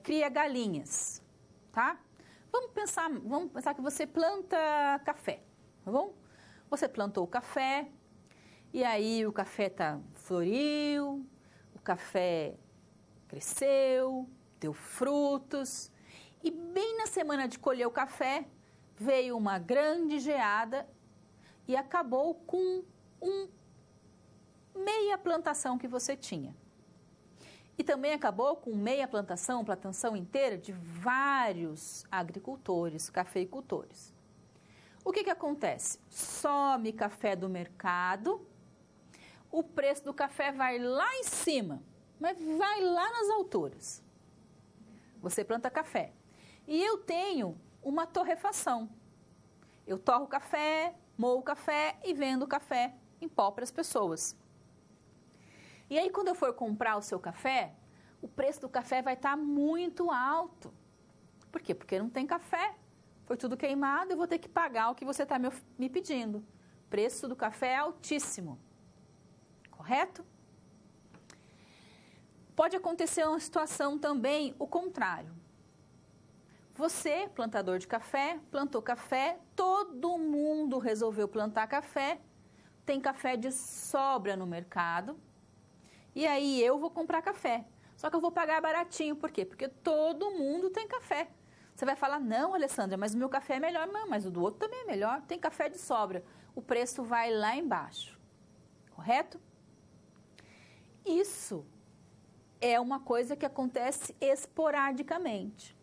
cria galinhas, tá? Vamos pensar que você planta café, tá bom? Você plantou o café e aí o café floriu, o café cresceu, deu frutos e bem na semana de colher o café veio uma grande geada e acabou com meia plantação que você tinha. E também acabou com meia plantação inteira de vários agricultores, cafeicultores. O que acontece? Some café do mercado, o preço do café vai lá em cima, mas vai lá nas alturas. Você planta café. E eu tenho uma torrefação. Eu torro o café, Moo o café e vendo o café em pó para as pessoas. E aí, quando eu for comprar o seu café, o preço do café vai estar muito alto. Por quê? Porque não tem café. Foi tudo queimado, eu vou ter que pagar o que você está me pedindo. O preço do café é altíssimo. Correto? Pode acontecer uma situação também, o contrário. Você, plantador de café, plantou café, todo mundo resolveu plantar café, tem café de sobra no mercado, e aí eu vou comprar café. Só que eu vou pagar baratinho, por quê? Porque todo mundo tem café. Você vai falar, não, Alessandra, mas o meu café é melhor. Não, mas o do outro também é melhor, tem café de sobra. O preço vai lá embaixo, correto? Isso é uma coisa que acontece esporadicamente.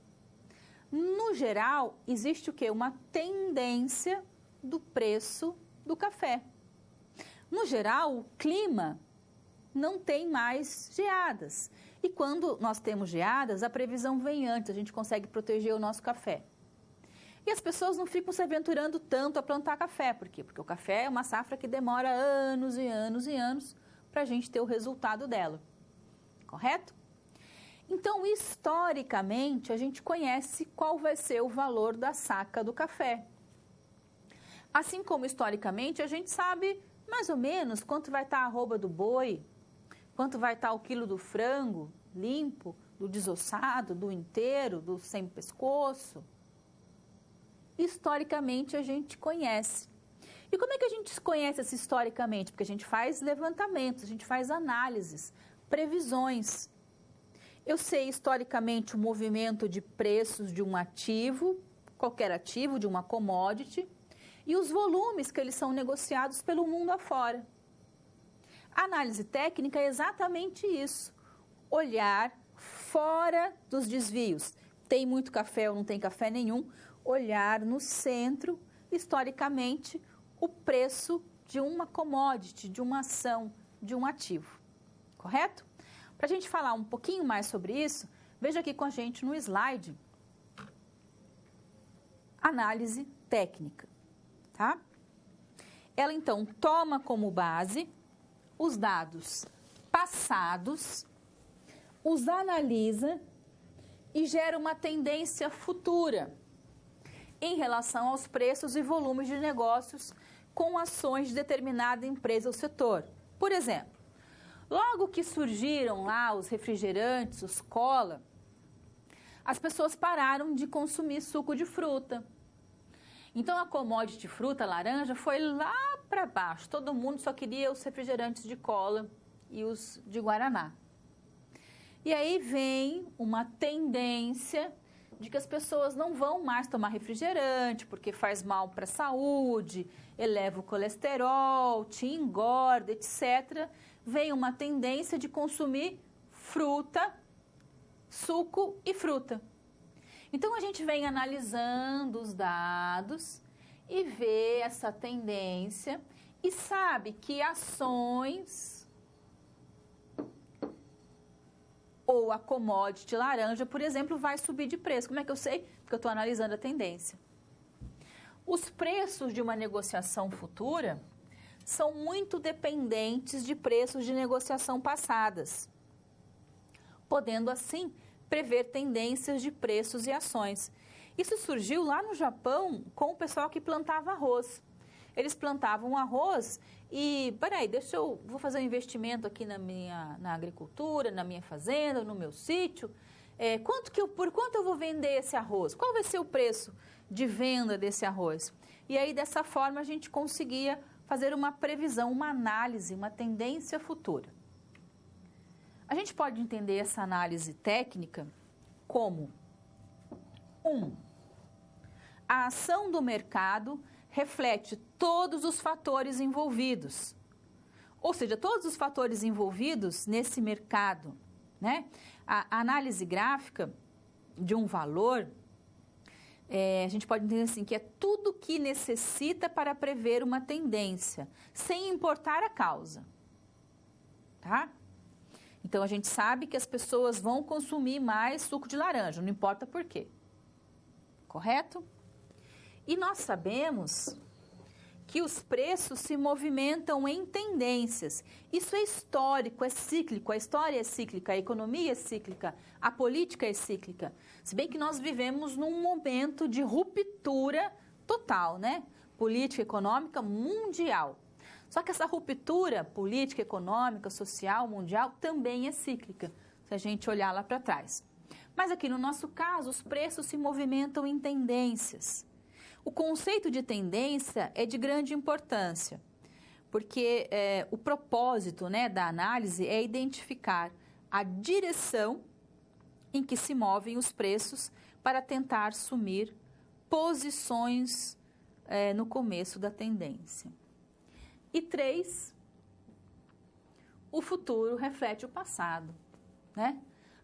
No geral, existe o quê? Uma tendência do preço do café. No geral, o clima não tem mais geadas. E quando nós temos geadas, a previsão vem antes, a gente consegue proteger o nosso café. E as pessoas não ficam se aventurando tanto a plantar café. Por quê? Porque o café é uma safra que demora anos e anos e anos para a gente ter o resultado dela. Correto? Então, historicamente, a gente conhece qual vai ser o valor da saca do café. Assim como, historicamente, a gente sabe mais ou menos quanto vai estar a arroba do boi, quanto vai estar o quilo do frango limpo, do desossado, do inteiro, do sem pescoço. Historicamente, a gente conhece. E como é que a gente conhece esse historicamente? Porque a gente faz levantamentos, a gente faz análises, previsões. Eu sei historicamente o movimento de preços de um ativo, qualquer ativo, de uma commodity, e os volumes que eles são negociados pelo mundo afora. A análise técnica é exatamente isso, olhar fora dos desvios. Tem muito café ou não tem café nenhum, olhar no centro, historicamente, o preço de uma commodity, de uma ação, de um ativo. Correto? Para a gente falar um pouquinho mais sobre isso, veja aqui com a gente no slide, análise técnica, tá? Ela, então, toma como base os dados passados, os analisa e gera uma tendência futura em relação aos preços e volumes de negócios com ações de determinada empresa ou setor. Por exemplo, logo que surgiram lá os refrigerantes, os cola, as pessoas pararam de consumir suco de fruta. Então, a commodity fruta, laranja, foi lá para baixo. Todo mundo só queria os refrigerantes de cola e os de guaraná. E aí vem uma tendência de que as pessoas não vão mais tomar refrigerante, porque faz mal para a saúde, eleva o colesterol, te engorda, etc. Vem uma tendência de consumir fruta, suco e fruta. Então, a gente vem analisando os dados e vê essa tendência e sabe que ações ou a commodity laranja, por exemplo, vai subir de preço. Como é que eu sei? Porque eu estou analisando a tendência. Os preços de uma negociação futura são muito dependentes de preços de negociação passadas, podendo assim prever tendências de preços e ações. Isso surgiu lá no Japão com o pessoal que plantava arroz. Eles plantavam arroz e, peraí, vou fazer um investimento aqui na agricultura, na minha fazenda, no meu sítio. Por quanto eu vou vender esse arroz? Qual vai ser o preço de venda desse arroz? E aí, dessa forma, a gente conseguia fazer uma previsão, uma análise, uma tendência futura. A gente pode entender essa análise técnica como a ação do mercado reflete todos os fatores envolvidos, ou seja, todos os fatores envolvidos nesse mercado, né? A análise gráfica de um valor, a gente pode entender assim, que é tudo que necessita para prever uma tendência, sem importar a causa, tá? Então, a gente sabe que as pessoas vão consumir mais suco de laranja, não importa por quê. Correto? E nós sabemos que os preços se movimentam em tendências. Isso é histórico, é cíclico, a história é cíclica, a economia é cíclica, a política é cíclica. Se bem que nós vivemos num momento de ruptura total, né? Política econômica mundial. Só que essa ruptura política, econômica, social, mundial também é cíclica, se a gente olhar lá para trás. Mas aqui no nosso caso, os preços se movimentam em tendências. O conceito de tendência é de grande importância, porque o propósito, né, da análise é identificar a direção em que se movem os preços para tentar assumir posições no começo da tendência. E 3, o futuro reflete o passado, né?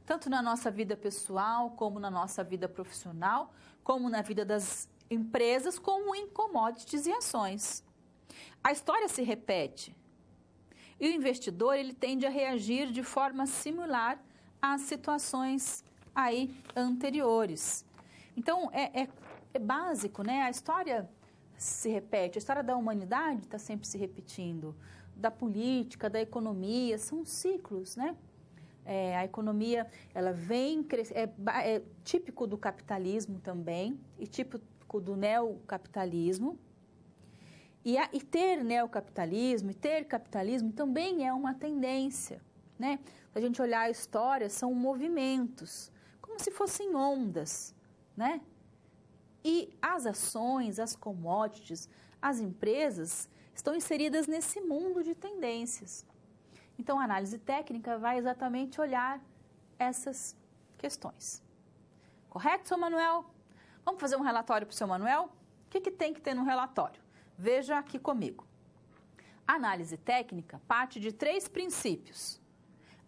Tanto na nossa vida pessoal, como na nossa vida profissional, como na vida das empresas, como em commodities e ações. A história se repete e o investidor ele tende a reagir de forma similar às situações aí anteriores. Então, é básico, né? A história se repete, a história da humanidade está sempre se repetindo, da política, da economia, são ciclos, né? A economia, ela vem crescendo, é típico do capitalismo também, e típico do neocapitalismo. E ter neocapitalismo e ter capitalismo também é uma tendência, né? Se a gente olhar a história, são movimentos, como se fossem ondas, né? E as ações, as commodities, as empresas estão inseridas nesse mundo de tendências. Então, a análise técnica vai exatamente olhar essas questões. Correto, seu Manuel? Vamos fazer um relatório para o seu Manuel? O que tem que ter no relatório? Veja aqui comigo. A análise técnica parte de 3 princípios.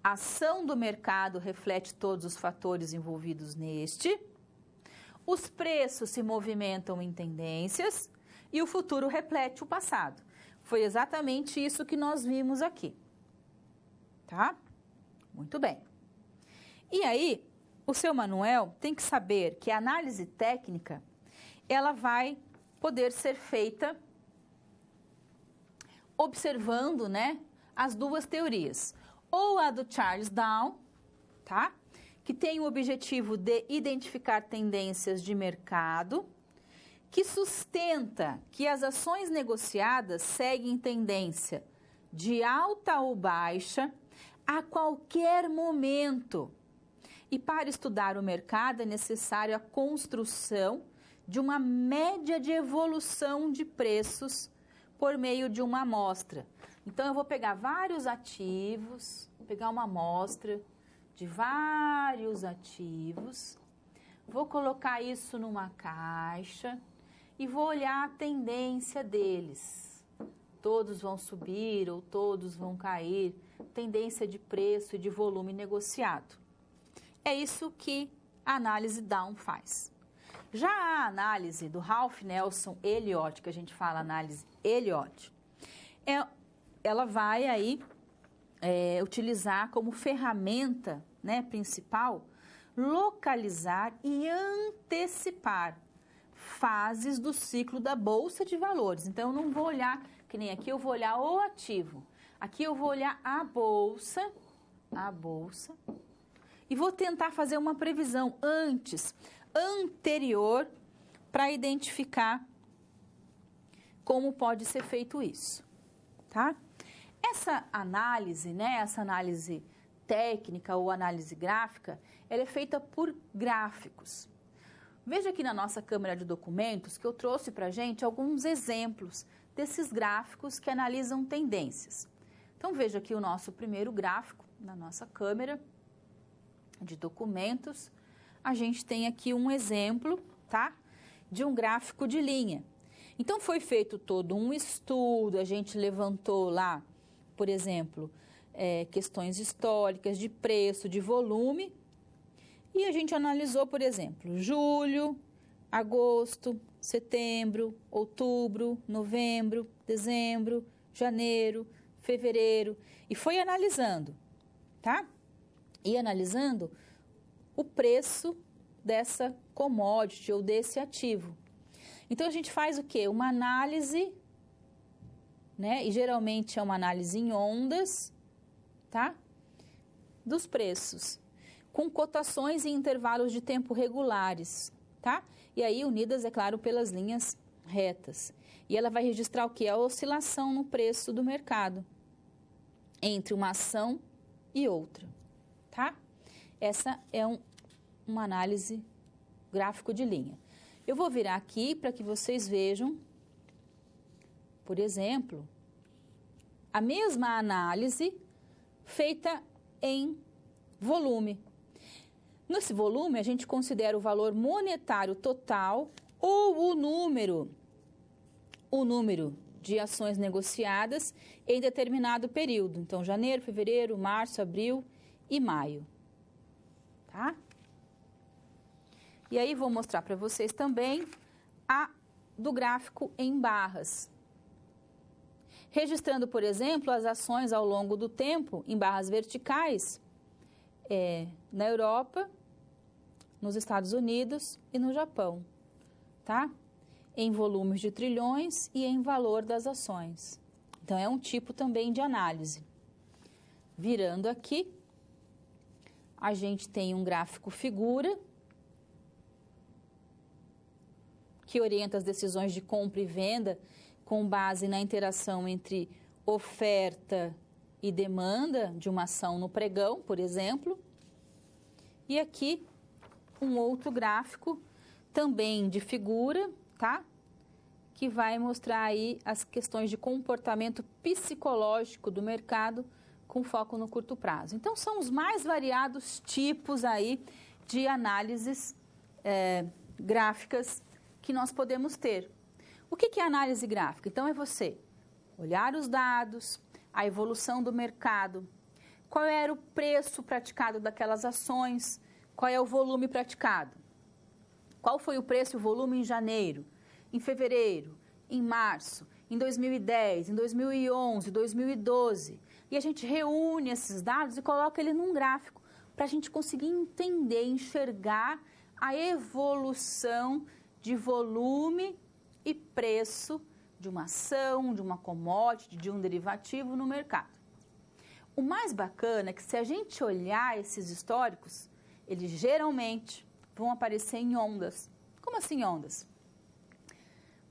A ação do mercado reflete todos os fatores envolvidos neste. Os preços se movimentam em tendências e o futuro reflete o passado. Foi exatamente isso que nós vimos aqui. Tá? Muito bem. E aí, o seu Manuel tem que saber que a análise técnica, ela vai poder ser feita observando, né, as 2 teorias. Ou a do Charles Down, tá? Que tem o objetivo de identificar tendências de mercado, que sustenta que as ações negociadas seguem tendência de alta ou baixa a qualquer momento. E para estudar o mercado é necessário a construção de uma média de evolução de preços por meio de uma amostra. Então, eu vou pegar vários ativos, vou pegar uma amostra de vários ativos, vou colocar isso numa caixa e vou olhar a tendência deles. Todos vão subir ou todos vão cair, tendência de preço e de volume negociado. É isso que a análise Down faz. Já a análise do Ralph Nelson Elliott, que a gente fala análise Elliott, ela vai aí utilizar como ferramenta, né, principal, localizar e antecipar fases do ciclo da Bolsa de Valores. Então, eu não vou olhar, que nem aqui eu vou olhar o ativo. Aqui eu vou olhar a bolsa, e vou tentar fazer uma previsão anterior, para identificar como pode ser feito isso, tá? Essa análise, né, essa análise técnica ou análise gráfica, ela é feita por gráficos. Veja aqui na nossa câmera de documentos que eu trouxe para a gente alguns exemplos desses gráficos que analisam tendências. Então, veja aqui o nosso primeiro gráfico na nossa câmera de documentos. A gente tem aqui um exemplo, tá, de um gráfico de linha. Então, foi feito todo um estudo, a gente levantou lá, por exemplo, questões históricas de preço, de volume, e a gente analisou, por exemplo, julho, agosto, setembro, outubro, novembro, dezembro, janeiro, fevereiro, e foi analisando, tá? E analisando o preço dessa commodity ou desse ativo. Então, a gente faz o quê? Uma análise né? E geralmente é uma análise em ondas, tá? Dos preços, com cotações em intervalos de tempo regulares, tá? E aí unidas, é claro, pelas linhas retas. E ela vai registrar o quê? A oscilação no preço do mercado entre uma ação e outra, tá? Essa é uma análise gráfico de linha. Eu vou virar aqui para que vocês vejam, por exemplo, a mesma análise feita em volume. Nesse volume, a gente considera o valor monetário total ou o número de ações negociadas em determinado período. Então, janeiro, fevereiro, março, abril e maio. Tá? E aí, vou mostrar para vocês também do gráfico em barras. Registrando, por exemplo, as ações ao longo do tempo em barras verticais na Europa, nos Estados Unidos e no Japão, tá? Em volumes de trilhões e em valor das ações. Então, é um tipo também de análise. Virando aqui, a gente tem um gráfico figura, que orienta as decisões de compra e venda com base na interação entre oferta e demanda de uma ação no pregão, por exemplo. E aqui, um outro gráfico, também de figura, tá? Que vai mostrar aí as questões de comportamento psicológico do mercado com foco no curto prazo. Então, são os mais variados tipos aí de análises gráficas que nós podemos ter. O que é análise gráfica? Então, é você olhar os dados, a evolução do mercado, qual era o preço praticado daquelas ações, qual é o volume praticado, qual foi o preço e o volume em janeiro, em fevereiro, em março, em 2010, em 2011, 2012. E a gente reúne esses dados e coloca ele num gráfico para a gente conseguir entender, enxergar a evolução de volume e preço de uma ação, de uma commodity, de um derivativo no mercado. O mais bacana é que se a gente olhar esses históricos, eles geralmente vão aparecer em ondas. Como assim ondas?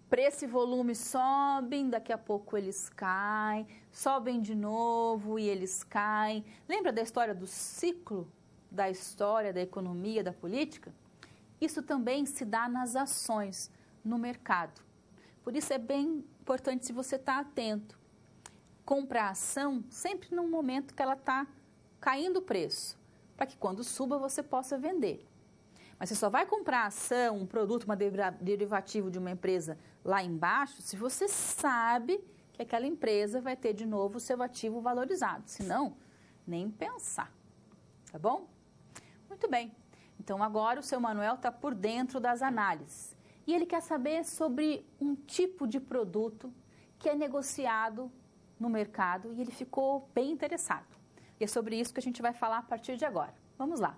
Preço e volume sobem, daqui a pouco eles caem, sobem de novo e eles caem. Lembra da história do ciclo da história, da economia, da política? Isso também se dá nas ações, no mercado. Por isso é bem importante se você está atento. Comprar a ação sempre num momento que ela está caindo o preço, para que quando suba você possa vender. Mas você só vai comprar a ação, um produto, um derivativo de uma empresa lá embaixo, se você sabe que aquela empresa vai ter de novo o seu ativo valorizado. Senão, nem pensar. Tá bom? Muito bem. Então, agora o seu Manuel está por dentro das análises. E ele quer saber sobre um tipo de produto que é negociado no mercado e ele ficou bem interessado. E é sobre isso que a gente vai falar a partir de agora. Vamos lá.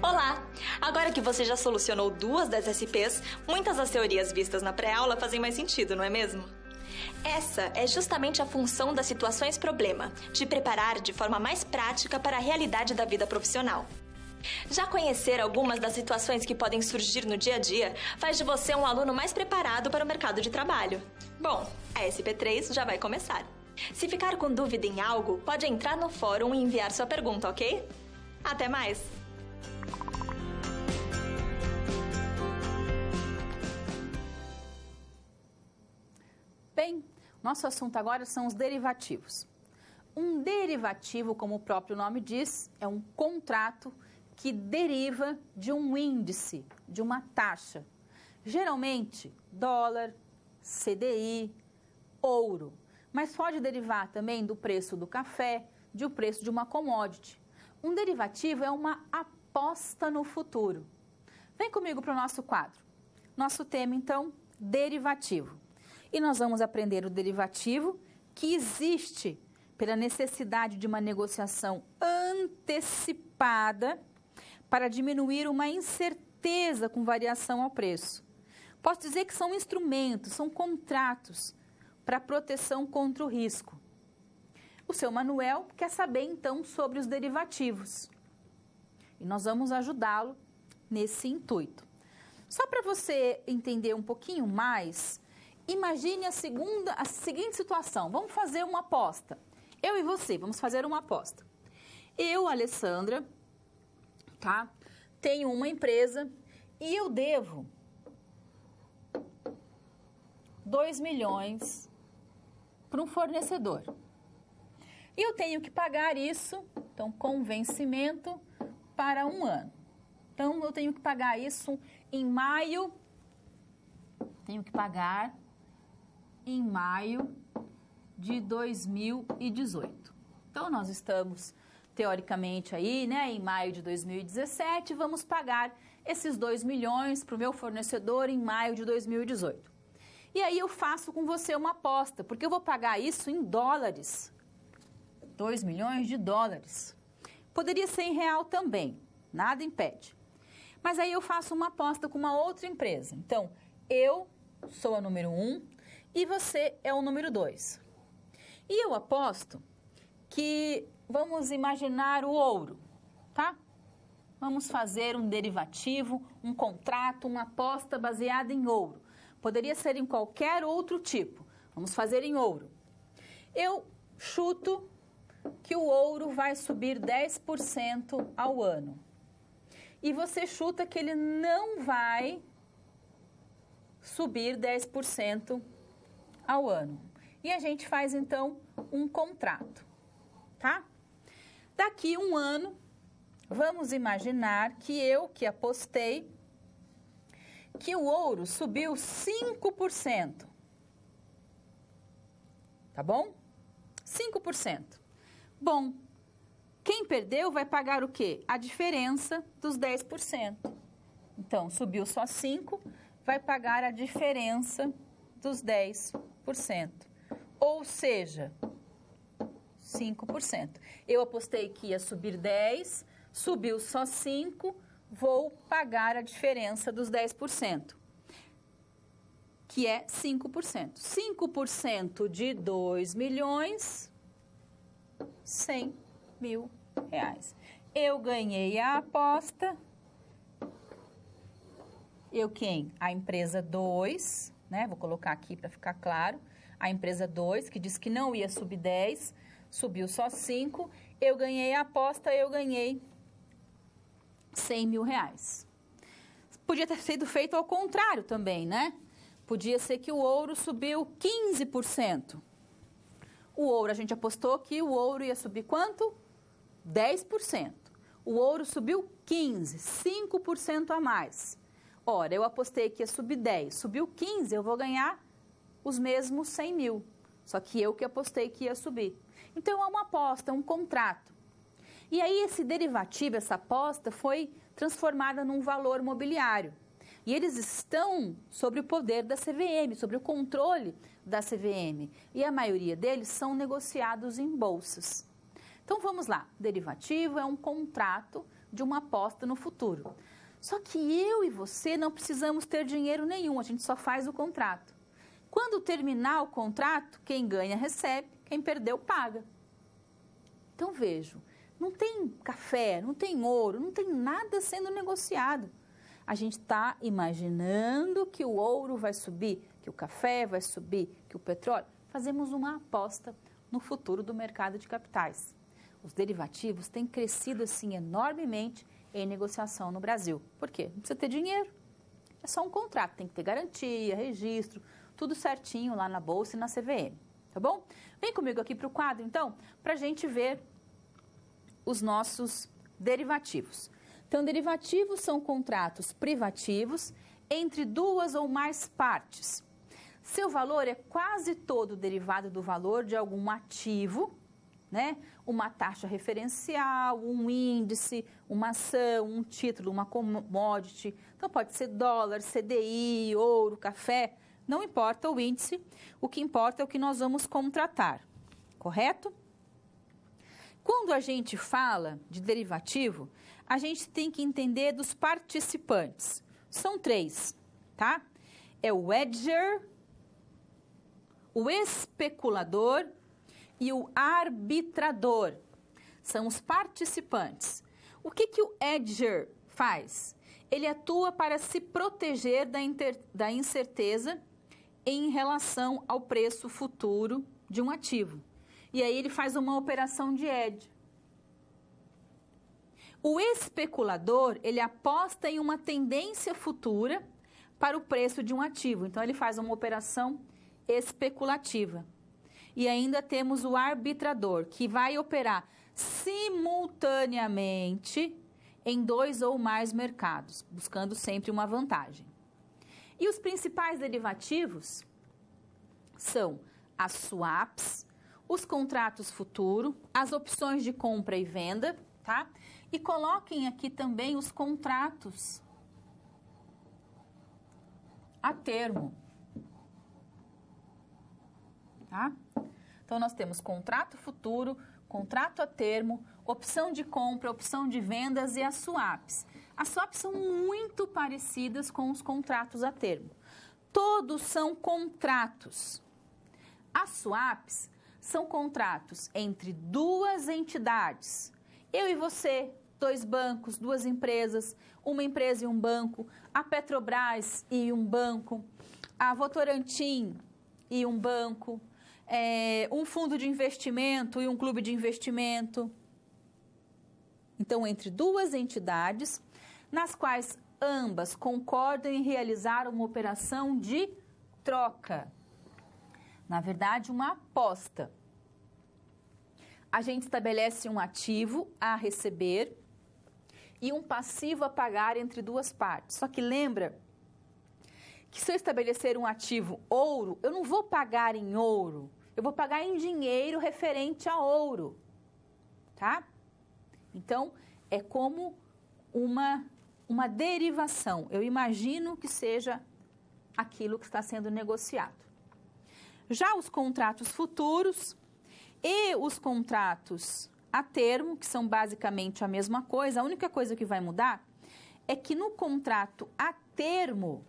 Olá! Agora que você já solucionou 2 das SPs, muitas das teorias vistas na pré-aula fazem mais sentido, não é mesmo? Essa é justamente a função das situações problema, te preparar de forma mais prática para a realidade da vida profissional. Já conhecer algumas das situações que podem surgir no dia a dia faz de você um aluno mais preparado para o mercado de trabalho. Bom, a SP3 já vai começar. Se ficar com dúvida em algo, pode entrar no fórum e enviar sua pergunta, ok? Até mais! Bem, nosso assunto agora são os derivativos. Um derivativo, como o próprio nome diz, é um contrato que deriva de um índice, de uma taxa. Geralmente, dólar, CDI, ouro. Mas pode derivar também do preço do café, do preço de uma commodity. Um derivativo é uma aposta no futuro. Vem comigo para o nosso quadro. Nosso tema, então, derivativo. E nós vamos aprender o derivativo que existe pela necessidade de uma negociação antecipada para diminuir uma incerteza com variação ao preço. Posso dizer que são instrumentos, são contratos para proteção contra o risco. O seu Manuel quer saber, então, sobre os derivativos. E nós vamos ajudá-lo nesse intuito. Só para você entender um pouquinho mais, imagine a seguinte situação. Vamos fazer uma aposta. Eu e você, vamos fazer uma aposta. Eu, Alessandra, tá? Tenho uma empresa e eu devo 2 milhões para um fornecedor. E eu tenho que pagar isso, então, com vencimento para 1 ano. Então, eu tenho que pagar isso em maio. Tenho que pagar em maio de 2018. Então, nós estamos, teoricamente, aí, né, em maio de 2017, vamos pagar esses 2 milhões para o meu fornecedor em maio de 2018. E aí eu faço com você uma aposta, porque eu vou pagar isso em dólares. 2 milhões de dólares. Poderia ser em real também, nada impede. Mas aí eu faço uma aposta com uma outra empresa. Então, eu sou a número 1 e você é o número 2. E eu aposto que vamos imaginar o ouro, tá? Vamos fazer um derivativo, um contrato, uma aposta baseada em ouro. Poderia ser em qualquer outro tipo. Vamos fazer em ouro. Eu chuto que o ouro vai subir 10% ao ano. E você chuta que ele não vai subir 10% ao ano. E a gente faz, então, um contrato, tá? Daqui 1 ano, vamos imaginar que eu, que apostei, que o ouro subiu 5%. Tá bom? 5%. Bom, quem perdeu vai pagar o quê? A diferença dos 10%. Então, subiu só 5%, vai pagar a diferença dos 10%. Ou seja, 5%. Eu apostei que ia subir 10%, subiu só 5%, vou pagar a diferença dos 10%, que é 5%. 5% de 2 milhões, 100 mil reais. Eu ganhei a aposta. Eu quem? A empresa 2, né? Vou colocar aqui para ficar claro. A empresa 2, que disse que não ia subir 10, subiu só 5. Eu ganhei a aposta, eu ganhei 100 mil reais. Podia ter sido feito ao contrário também, né? Podia ser que o ouro subiu 15%. O ouro, a gente apostou que o ouro ia subir quanto? 10%. O ouro subiu 15%, 5% a mais. Ora, eu apostei que ia subir 10%, subiu 15%, eu vou ganhar os mesmos 100 mil. Só que eu que apostei que ia subir. Então, é uma aposta, é um contrato. E aí, esse derivativo, essa aposta, foi transformada num valor mobiliário. E eles estão sob o poder da CVM, sobre o controle da CVM. E a maioria deles são negociados em bolsas. Então, vamos lá. Derivativo é um contrato de uma aposta no futuro. Só que eu e você não precisamos ter dinheiro nenhum, a gente só faz o contrato. Quando terminar o contrato, quem ganha recebe, quem perdeu paga. Então, vejo, não tem café, não tem ouro, não tem nada sendo negociado. A gente está imaginando que o ouro vai subir, que o café vai subir, que o petróleo. Fazemos uma aposta no futuro do mercado de capitais. Os derivativos têm crescido, assim, enormemente em negociação no Brasil. Por quê? Não precisa ter dinheiro. É só um contrato, tem que ter garantia, registro, tudo certinho lá na Bolsa e na CVM. Tá bom? Vem comigo aqui para o quadro, então, para a gente ver os nossos derivativos. Então, derivativos são contratos privativos entre 2 ou mais partes. Seu valor é quase todo derivado do valor de algum ativo, né? Uma taxa referencial, um índice, uma ação, um título, uma commodity. Então, pode ser dólar, CDI, ouro, café, não importa o índice, o que importa é o que nós vamos contratar, correto? Quando a gente fala de derivativo, a gente tem que entender dos participantes. São 3, tá? é o hedger, o especulador e o arbitrador. São os participantes. O que o hedger faz? Ele atua para se proteger da incerteza em relação ao preço futuro de um ativo. E aí ele faz uma operação de hedge. O especulador, ele aposta em uma tendência futura para o preço de um ativo. Então, ele faz uma operação especulativa. E ainda temos o arbitrador, que vai operar simultaneamente em 2 ou mais mercados, buscando sempre uma vantagem. E os principais derivativos são as swaps, os contratos futuro, as opções de compra e venda, tá? E coloquem aqui também os contratos a termo, tá? Então, nós temos contrato futuro, contrato a termo, opção de compra, opção de vendas e as swaps. As swaps são muito parecidas com os contratos a termo. Todos são contratos. As swaps são contratos entre duas entidades. Eu e você, 2 bancos, 2 empresas, uma empresa e um banco, a Petrobras e um banco, a Votorantim e um banco, um fundo de investimento e um clube de investimento. Então, entre 2 entidades, nas quais ambas concordam em realizar uma operação de troca. Na verdade, uma aposta. A gente estabelece um ativo a receber e um passivo a pagar entre 2 partes. Só que lembra que se eu estabelecer um ativo ouro, eu não vou pagar em ouro, eu vou pagar em dinheiro referente a ouro, tá? Então, é como uma derivação. Eu imagino que seja aquilo que está sendo negociado. Já os contratos futuros e os contratos a termo, que são basicamente a mesma coisa, a única coisa que vai mudar é que no contrato a termo,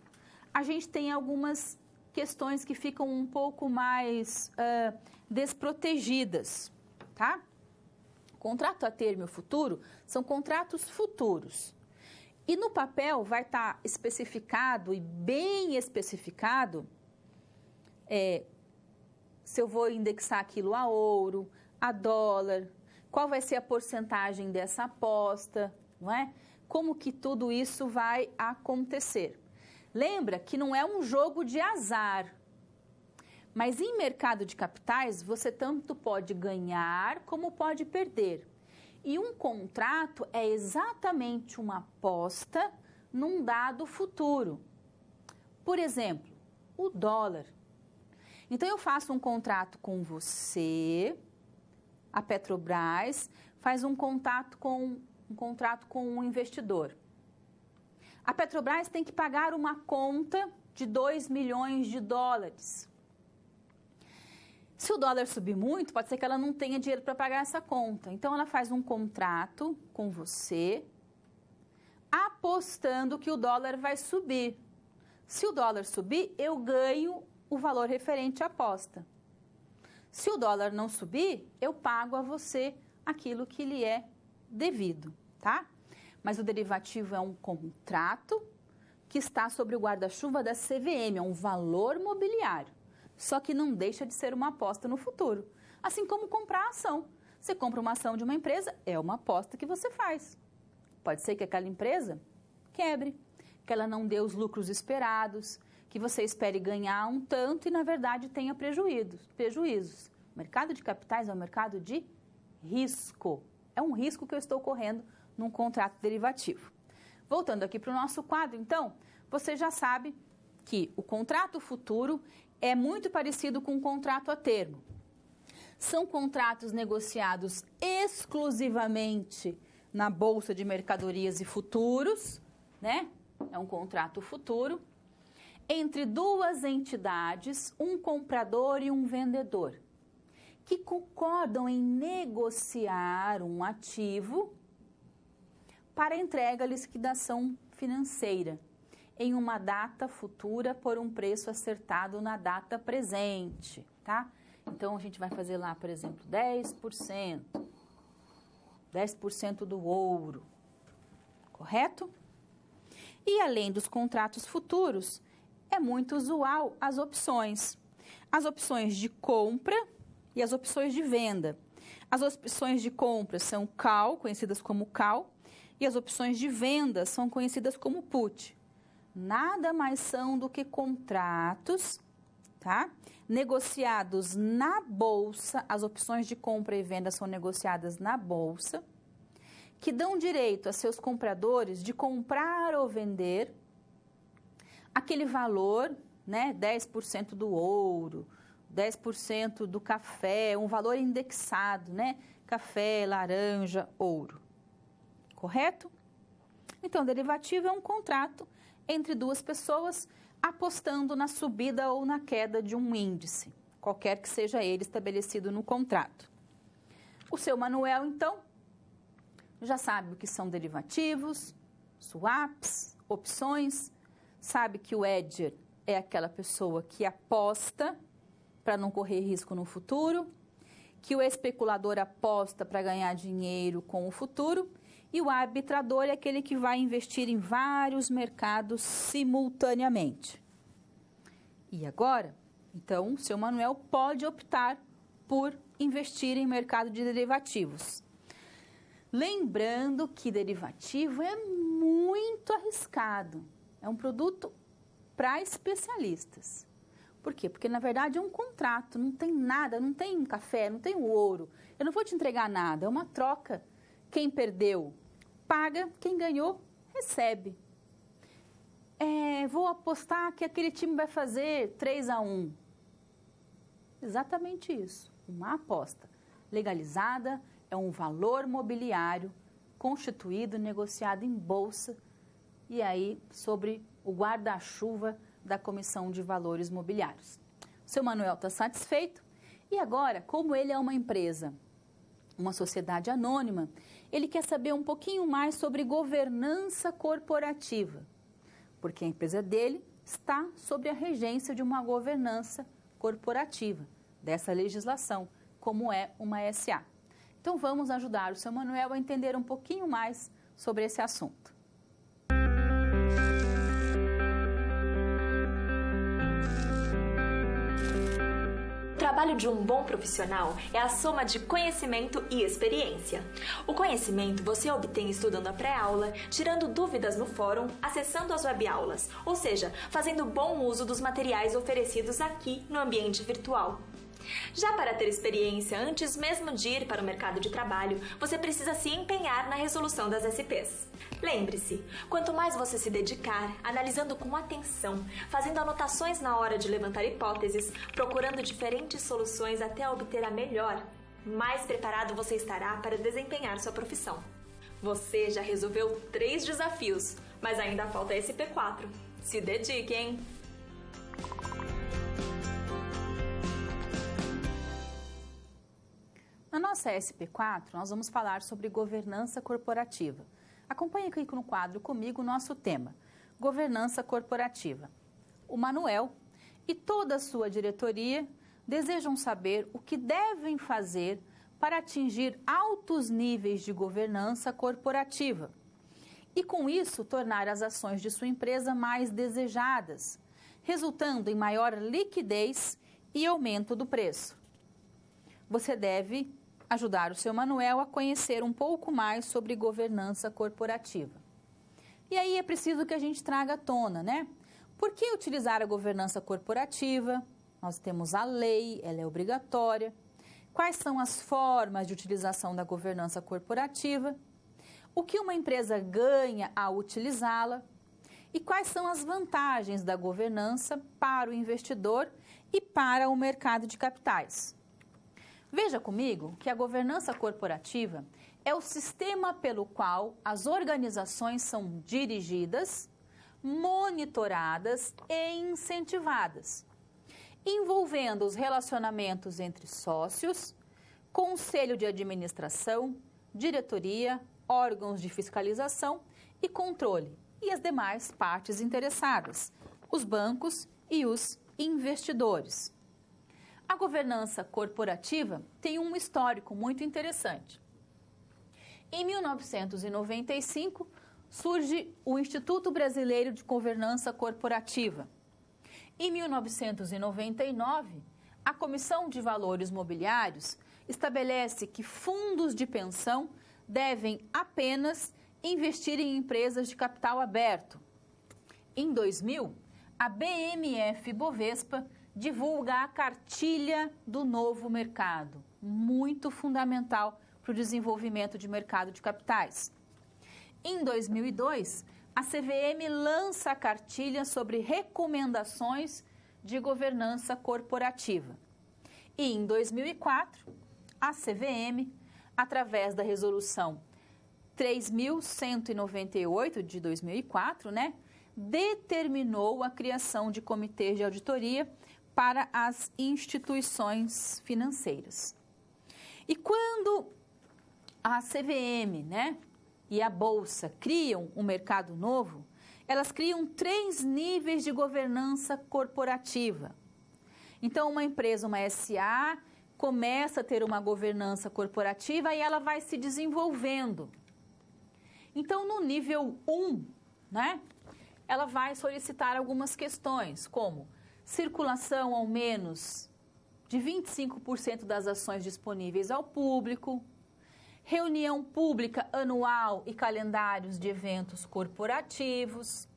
a gente tem algumas questões que ficam um pouco mais desprotegidas, tá? Contrato a termo e futuro são contratos futuros. E no papel vai estar especificado e bem especificado se eu vou indexar aquilo a ouro, a dólar, qual vai ser a porcentagem dessa aposta, não é? Como que tudo isso vai acontecer. Lembra que não é um jogo de azar, mas em mercado de capitais você tanto pode ganhar como pode perder. E um contrato é exatamente uma aposta num dado futuro. Por exemplo, o dólar. Então, eu faço um contrato com você, a Petrobras faz um contrato com um investidor. A Petrobras tem que pagar uma conta de 2 milhões de dólares. Se o dólar subir muito, pode ser que ela não tenha dinheiro para pagar essa conta. Então, ela faz um contrato com você, apostando que o dólar vai subir. Se o dólar subir, eu ganho o valor referente à aposta. Se o dólar não subir, eu pago a você aquilo que lhe é devido, tá? Mas o derivativo é um contrato que está sobre o guarda-chuva da CVM, é um valor mobiliário. Só que não deixa de ser uma aposta no futuro. Assim como comprar ação. Você compra uma ação de uma empresa, é uma aposta que você faz. Pode ser que aquela empresa quebre, que ela não dê os lucros esperados, que você espere ganhar um tanto e, na verdade, tenha prejuízos. O mercado de capitais é um mercado de risco. É um risco que eu estou correndo num contrato derivativo. Voltando aqui para o nosso quadro, então, você já sabe que o contrato futuro é muito parecido com o contrato a termo. São contratos negociados exclusivamente na Bolsa de Mercadorias e Futuros, né? É um contrato futuro entre 2 entidades, um comprador e um vendedor, que concordam em negociar um ativo para entrega à liquidação financeira. em uma data futura por um preço acertado na data presente, tá? Então, a gente vai fazer lá, por exemplo, 10%. 10% do ouro, correto? E além dos contratos futuros, é muito usual as opções. As opções de compra e as opções de venda. As opções de compra são call, conhecidas como call, e as opções de venda são conhecidas como put. Nada mais são do que contratos, tá? Negociados na bolsa, as opções de compra e venda são negociadas na bolsa, que dão direito a seus compradores de comprar ou vender aquele valor, né, 10% do ouro, 10% do café, um valor indexado, né, café, laranja, ouro, correto? Então, derivativo é um contrato entre duas pessoas apostando na subida ou na queda de um índice, qualquer que seja ele estabelecido no contrato. O seu Manuel, então, já sabe o que são derivativos, swaps, opções, sabe que o hedger é aquela pessoa que aposta para não correr risco no futuro, que o especulador aposta para ganhar dinheiro com o futuro, e o arbitrador é aquele que vai investir em vários mercados simultaneamente. E agora, então, o seu Manuel pode optar por investir em mercado de derivativos. Lembrando que derivativo é muito arriscado. É um produto para especialistas. Por quê? Porque, na verdade, é um contrato, não tem nada, não tem café, não tem ouro. Eu não vou te entregar nada, é uma troca. Quem perdeu, paga, quem ganhou, recebe. Vou apostar que aquele time vai fazer 3-1. Exatamente isso, uma aposta legalizada, é um valor mobiliário constituído, negociado em bolsa e aí sobre o guarda-chuva da Comissão de Valores Mobiliários. O seu Manuel está satisfeito e agora, como ele é uma empresa, uma sociedade anônima, ele quer saber um pouquinho mais sobre governança corporativa, porque a empresa dele está sob a regência de uma governança corporativa, dessa legislação, como é uma SA. Então, vamos ajudar o seu Manuel a entender um pouquinho mais sobre esse assunto. O trabalho de um bom profissional é a soma de conhecimento e experiência. O conhecimento você obtém estudando a pré-aula, tirando dúvidas no fórum, acessando as webaulas, ou seja, fazendo bom uso dos materiais oferecidos aqui no ambiente virtual. Já para ter experiência antes mesmo de ir para o mercado de trabalho, você precisa se empenhar na resolução das SPs. Lembre-se, quanto mais você se dedicar, analisando com atenção, fazendo anotações na hora de levantar hipóteses, procurando diferentes soluções até obter a melhor, mais preparado você estará para desempenhar sua profissão. Você já resolveu 3 desafios, mas ainda falta a SP4. Se dedique, hein? Na nossa SP4, nós vamos falar sobre governança corporativa. Acompanhe aqui no quadro comigo o nosso tema, governança corporativa. O Manuel e toda a sua diretoria desejam saber o que devem fazer para atingir altos níveis de governança corporativa e, com isso, tornar as ações de sua empresa mais desejadas, resultando em maior liquidez e aumento do preço. Você deve ajudar o seu Manuel a conhecer um pouco mais sobre governança corporativa. E aí é preciso que a gente traga à tona, né? Por que utilizar a governança corporativa? Nós temos a lei, ela é obrigatória. Quais são as formas de utilização da governança corporativa? O que uma empresa ganha ao utilizá-la? E quais são as vantagens da governança para o investidor e para o mercado de capitais? Veja comigo que a governança corporativa é o sistema pelo qual as organizações são dirigidas, monitoradas e incentivadas, envolvendo os relacionamentos entre sócios, conselho de administração, diretoria, órgãos de fiscalização e controle, e as demais partes interessadas, os bancos e os investidores. A governança corporativa tem um histórico muito interessante. Em 1995, surge o Instituto Brasileiro de Governança Corporativa. Em 1999, a Comissão de Valores Mobiliários estabelece que fundos de pensão devem apenas investir em empresas de capital aberto. Em 2000, a BMF Bovespa divulga a cartilha do novo mercado, muito fundamental para o desenvolvimento de mercado de capitais. Em 2002, a CVM lança a cartilha sobre recomendações de governança corporativa. E em 2004, a CVM, através da resolução 3.198 de 2004, determinou a criação de comitês de auditoria para as instituições financeiras. E quando a CVM, e a Bolsa criam um mercado novo, elas criam 3 níveis de governança corporativa. Então, uma empresa, uma SA, começa a ter uma governança corporativa e ela vai se desenvolvendo. Então, no nível 1, ela vai solicitar algumas questões, como circulação ao menos de 25% das ações disponíveis ao público, reunião pública anual e calendários de eventos corporativos,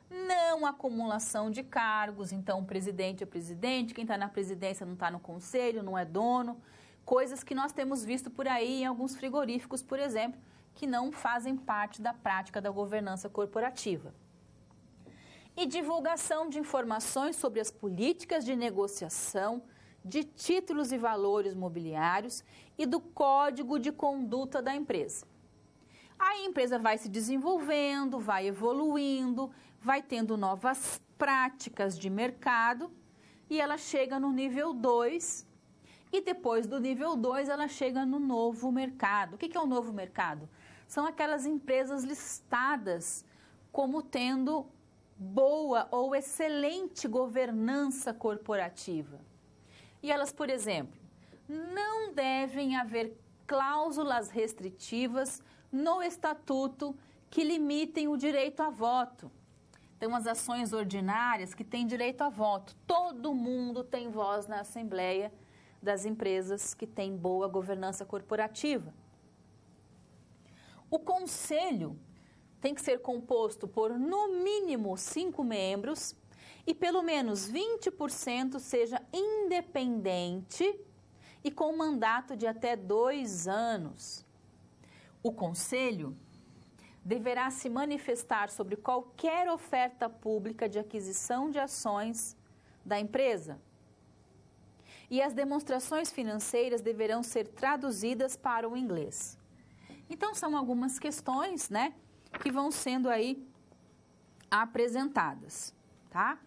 não acumulação de cargos, então o presidente é presidente, quem está na presidência não está no conselho, não é dono, coisas que nós temos visto por aí em alguns frigoríficos, por exemplo, que não fazem parte da prática da governança corporativa. E divulgação de informações sobre as políticas de negociação, de títulos e valores mobiliários e do código de conduta da empresa. A empresa vai se desenvolvendo, vai evoluindo, vai tendo novas práticas de mercado e ela chega no nível 2 e depois do nível 2 ela chega no novo mercado. O que é o novo mercado? São aquelas empresas listadas como tendo boa ou excelente governança corporativa. E elas, por exemplo, não devem haver cláusulas restritivas no estatuto que limitem o direito a voto. Tem umas ações ordinárias que têm direito a voto. Todo mundo tem voz na Assembleia das empresas que têm boa governança corporativa. O conselho tem que ser composto por, no mínimo, 5 membros e pelo menos 20% seja independente e com mandato de até 2 anos. O Conselho deverá se manifestar sobre qualquer oferta pública de aquisição de ações da empresa. E as demonstrações financeiras deverão ser traduzidas para o inglês. Então, são algumas questões, que vão sendo aí apresentadas, tá?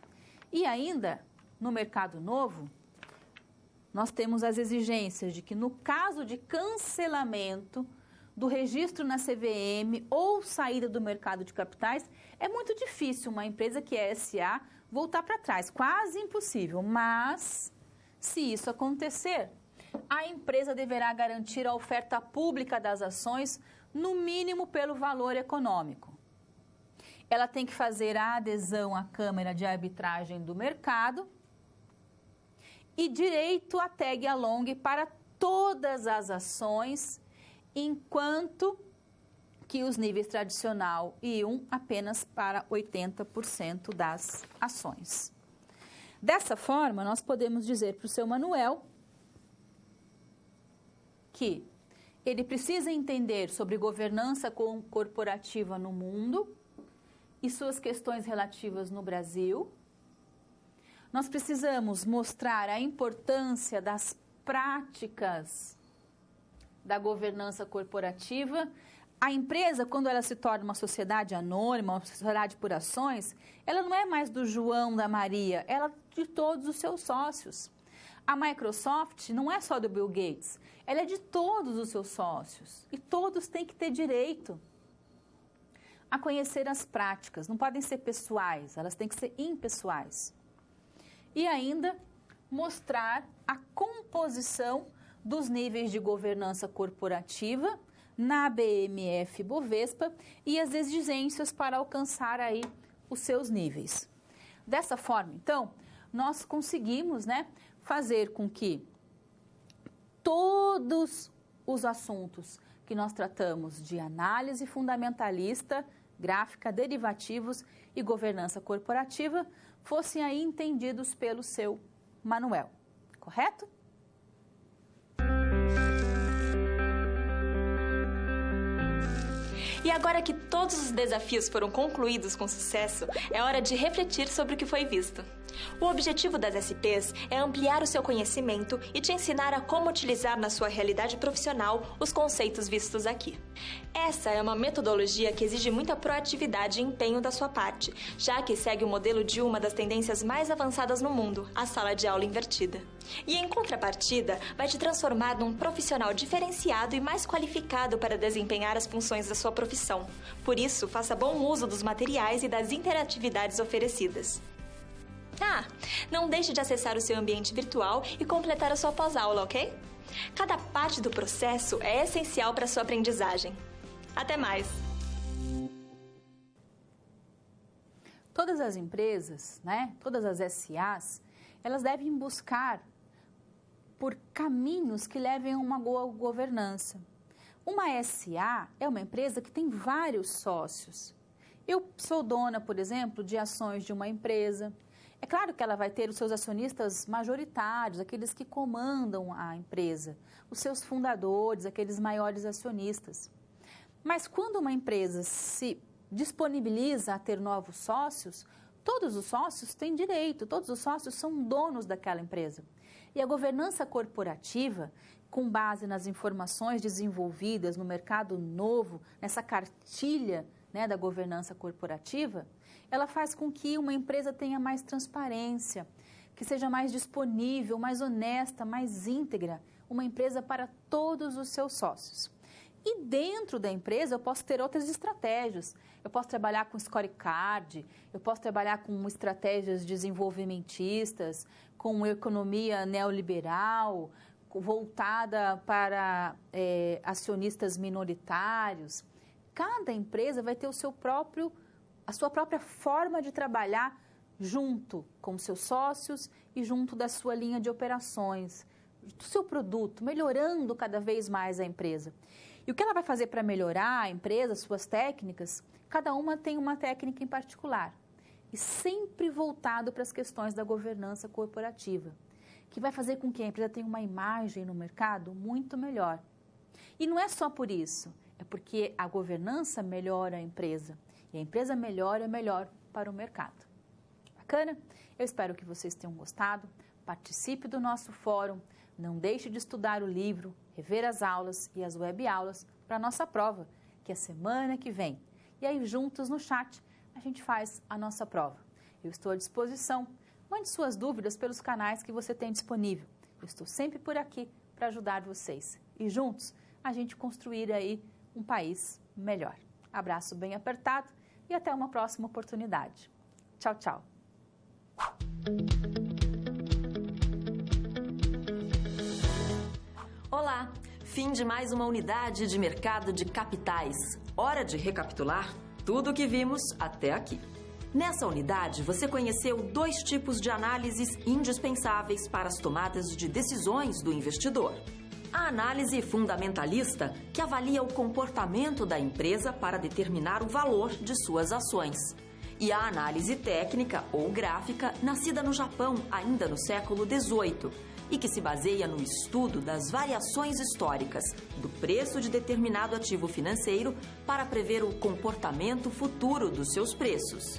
E ainda, no mercado novo, nós temos as exigências de que, no caso de cancelamento do registro na CVM ou saída do mercado de capitais, é muito difícil uma empresa que é SA voltar para trás, quase impossível. Mas, se isso acontecer, a empresa deverá garantir a oferta pública das ações, no mínimo pelo valor econômico. Ela tem que fazer a adesão à Câmara de Arbitragem do Mercado e direito a tag-along para todas as ações, enquanto que os níveis tradicional e 1 apenas para 80% das ações. Dessa forma, nós podemos dizer para o seu Manuel que ele precisa entender sobre governança corporativa no mundo e suas questões relativas no Brasil. Nós precisamos mostrar a importância das práticas da governança corporativa. A empresa, quando ela se torna uma sociedade anônima, uma sociedade por ações, ela não é mais do João, da Maria, ela é de todos os seus sócios. A Microsoft não é só do Bill Gates, ela é de todos os seus sócios e todos têm que ter direito. a conhecer as práticas, não podem ser pessoais, elas têm que ser impessoais. E ainda mostrar a composição dos níveis de governança corporativa na BM-FBovespa e as exigências para alcançar aí os seus níveis. Dessa forma, então, nós conseguimos, fazer com que todos os assuntos que nós tratamos de análise fundamentalista, gráfica, derivativos e governança corporativa fossem aí entendidos pelo seu Manuel, correto? E agora que todos os desafios foram concluídos com sucesso, é hora de refletir sobre o que foi visto. O objetivo das SPs é ampliar o seu conhecimento e te ensinar a como utilizar na sua realidade profissional os conceitos vistos aqui. Essa é uma metodologia que exige muita proatividade e empenho da sua parte, já que segue o modelo de uma das tendências mais avançadas no mundo, a sala de aula invertida. E em contrapartida, vai te transformar num profissional diferenciado e mais qualificado para desempenhar as funções da sua profissão. Por isso, faça bom uso dos materiais e das interatividades oferecidas. Não deixe de acessar o seu ambiente virtual e completar a sua pós-aula, ok? Cada parte do processo é essencial para a sua aprendizagem. Até mais! Todas as empresas, todas as SAs, elas devem buscar por caminhos que levem a uma boa governança. Uma SA é uma empresa que tem vários sócios. Eu sou dona, por exemplo, de ações de uma empresa. É claro que ela vai ter os seus acionistas majoritários, aqueles que comandam a empresa, os seus fundadores, aqueles maiores acionistas. Mas quando uma empresa se disponibiliza a ter novos sócios, todos os sócios têm direito, todos os sócios são donos daquela empresa. E a governança corporativa, com base nas informações desenvolvidas no mercado novo, nessa cartilha da governança corporativa, ela faz com que uma empresa tenha mais transparência, que seja mais disponível, mais honesta, mais íntegra, uma empresa para todos os seus sócios. E dentro da empresa eu posso ter outras estratégias. Eu posso trabalhar com scorecard, eu posso trabalhar com estratégias desenvolvimentistas, com economia neoliberal, voltada para acionistas minoritários. Cada empresa vai ter a sua própria forma de trabalhar junto com seus sócios e junto da sua linha de operações, do seu produto, melhorando cada vez mais a empresa. E o que ela vai fazer para melhorar a empresa, suas técnicas, cada uma tem uma técnica em particular. E sempre voltado para as questões da governança corporativa, que vai fazer com que a empresa tenha uma imagem no mercado muito melhor. E não é só por isso, é porque a governança melhora a empresa. E a empresa melhora, é melhor para o mercado. Bacana? Eu espero que vocês tenham gostado. Participe do nosso fórum. Não deixe de estudar o livro, rever as aulas e as web-aulas para a nossa prova, que é semana que vem. E aí, juntos no chat, a gente faz a nossa prova. Eu estou à disposição. Mande suas dúvidas pelos canais que você tem disponível. Eu estou sempre por aqui para ajudar vocês. E juntos, a gente construir aí um país melhor. Abraço bem apertado e até uma próxima oportunidade. Tchau, tchau. Olá! Fim de mais uma unidade de mercado de capitais. Hora de recapitular tudo o que vimos até aqui. Nessa unidade, você conheceu 2 tipos de análises indispensáveis para as tomadas de decisões do investidor. A análise fundamentalista, que avalia o comportamento da empresa para determinar o valor de suas ações. E a análise técnica ou gráfica, nascida no Japão ainda no século XVIII, e que se baseia no estudo das variações históricas do preço de determinado ativo financeiro para prever o comportamento futuro dos seus preços.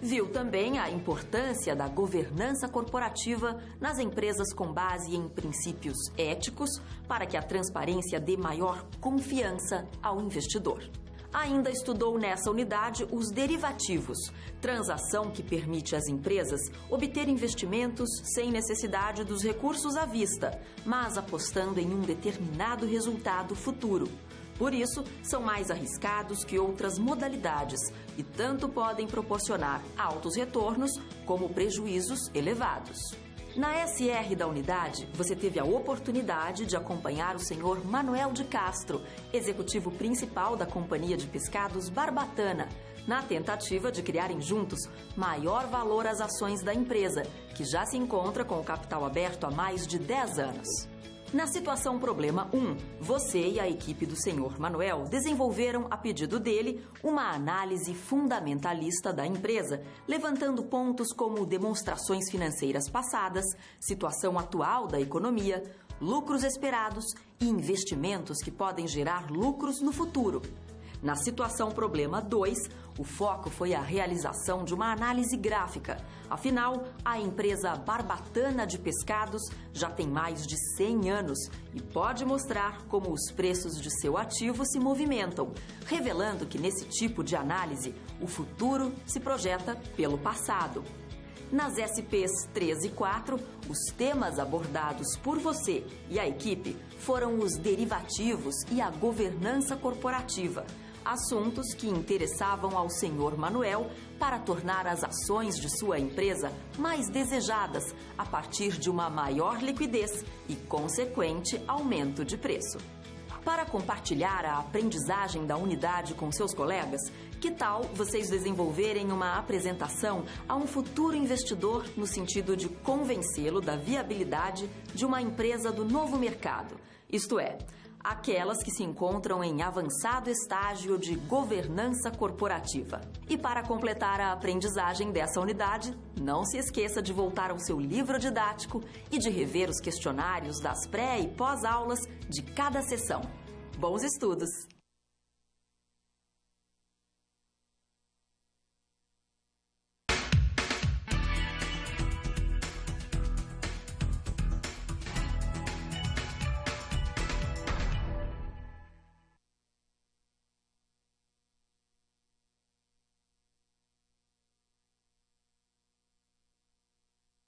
Viu também a importância da governança corporativa nas empresas com base em princípios éticos para que a transparência dê maior confiança ao investidor. Ainda estudou nessa unidade os derivativos, transação que permite às empresas obter investimentos sem necessidade dos recursos à vista, mas apostando em um determinado resultado futuro. Por isso, são mais arriscados que outras modalidades e tanto podem proporcionar altos retornos como prejuízos elevados. Na SR da unidade, você teve a oportunidade de acompanhar o senhor Manuel de Castro, executivo principal da Companhia de Pescados Barbatana, na tentativa de criarem juntos maior valor às ações da empresa, que já se encontra com o capital aberto há mais de 10 anos. Na situação problema 1, você e a equipe do senhor Manuel desenvolveram, a pedido dele, uma análise fundamentalista da empresa, levantando pontos como demonstrações financeiras passadas, situação atual da economia, lucros esperados e investimentos que podem gerar lucros no futuro. Na situação problema 2, o foco foi a realização de uma análise gráfica. Afinal, a empresa Barbatana de Pescados já tem mais de 100 anos e pode mostrar como os preços de seu ativo se movimentam, revelando que nesse tipo de análise, o futuro se projeta pelo passado. Nas SPs 3 e 4, os temas abordados por você e a equipe foram os derivativos e a governança corporativa, assuntos que interessavam ao senhor Manuel para tornar as ações de sua empresa mais desejadas a partir de uma maior liquidez e consequente aumento de preço. Para compartilhar a aprendizagem da unidade com seus colegas, que tal vocês desenvolverem uma apresentação a um futuro investidor no sentido de convencê-lo da viabilidade de uma empresa do novo mercado, isto é, aquelas que se encontram em avançado estágio de governança corporativa. E para completar a aprendizagem dessa unidade, não se esqueça de voltar ao seu livro didático e de rever os questionários das pré- e pós-aulas de cada sessão. Bons estudos!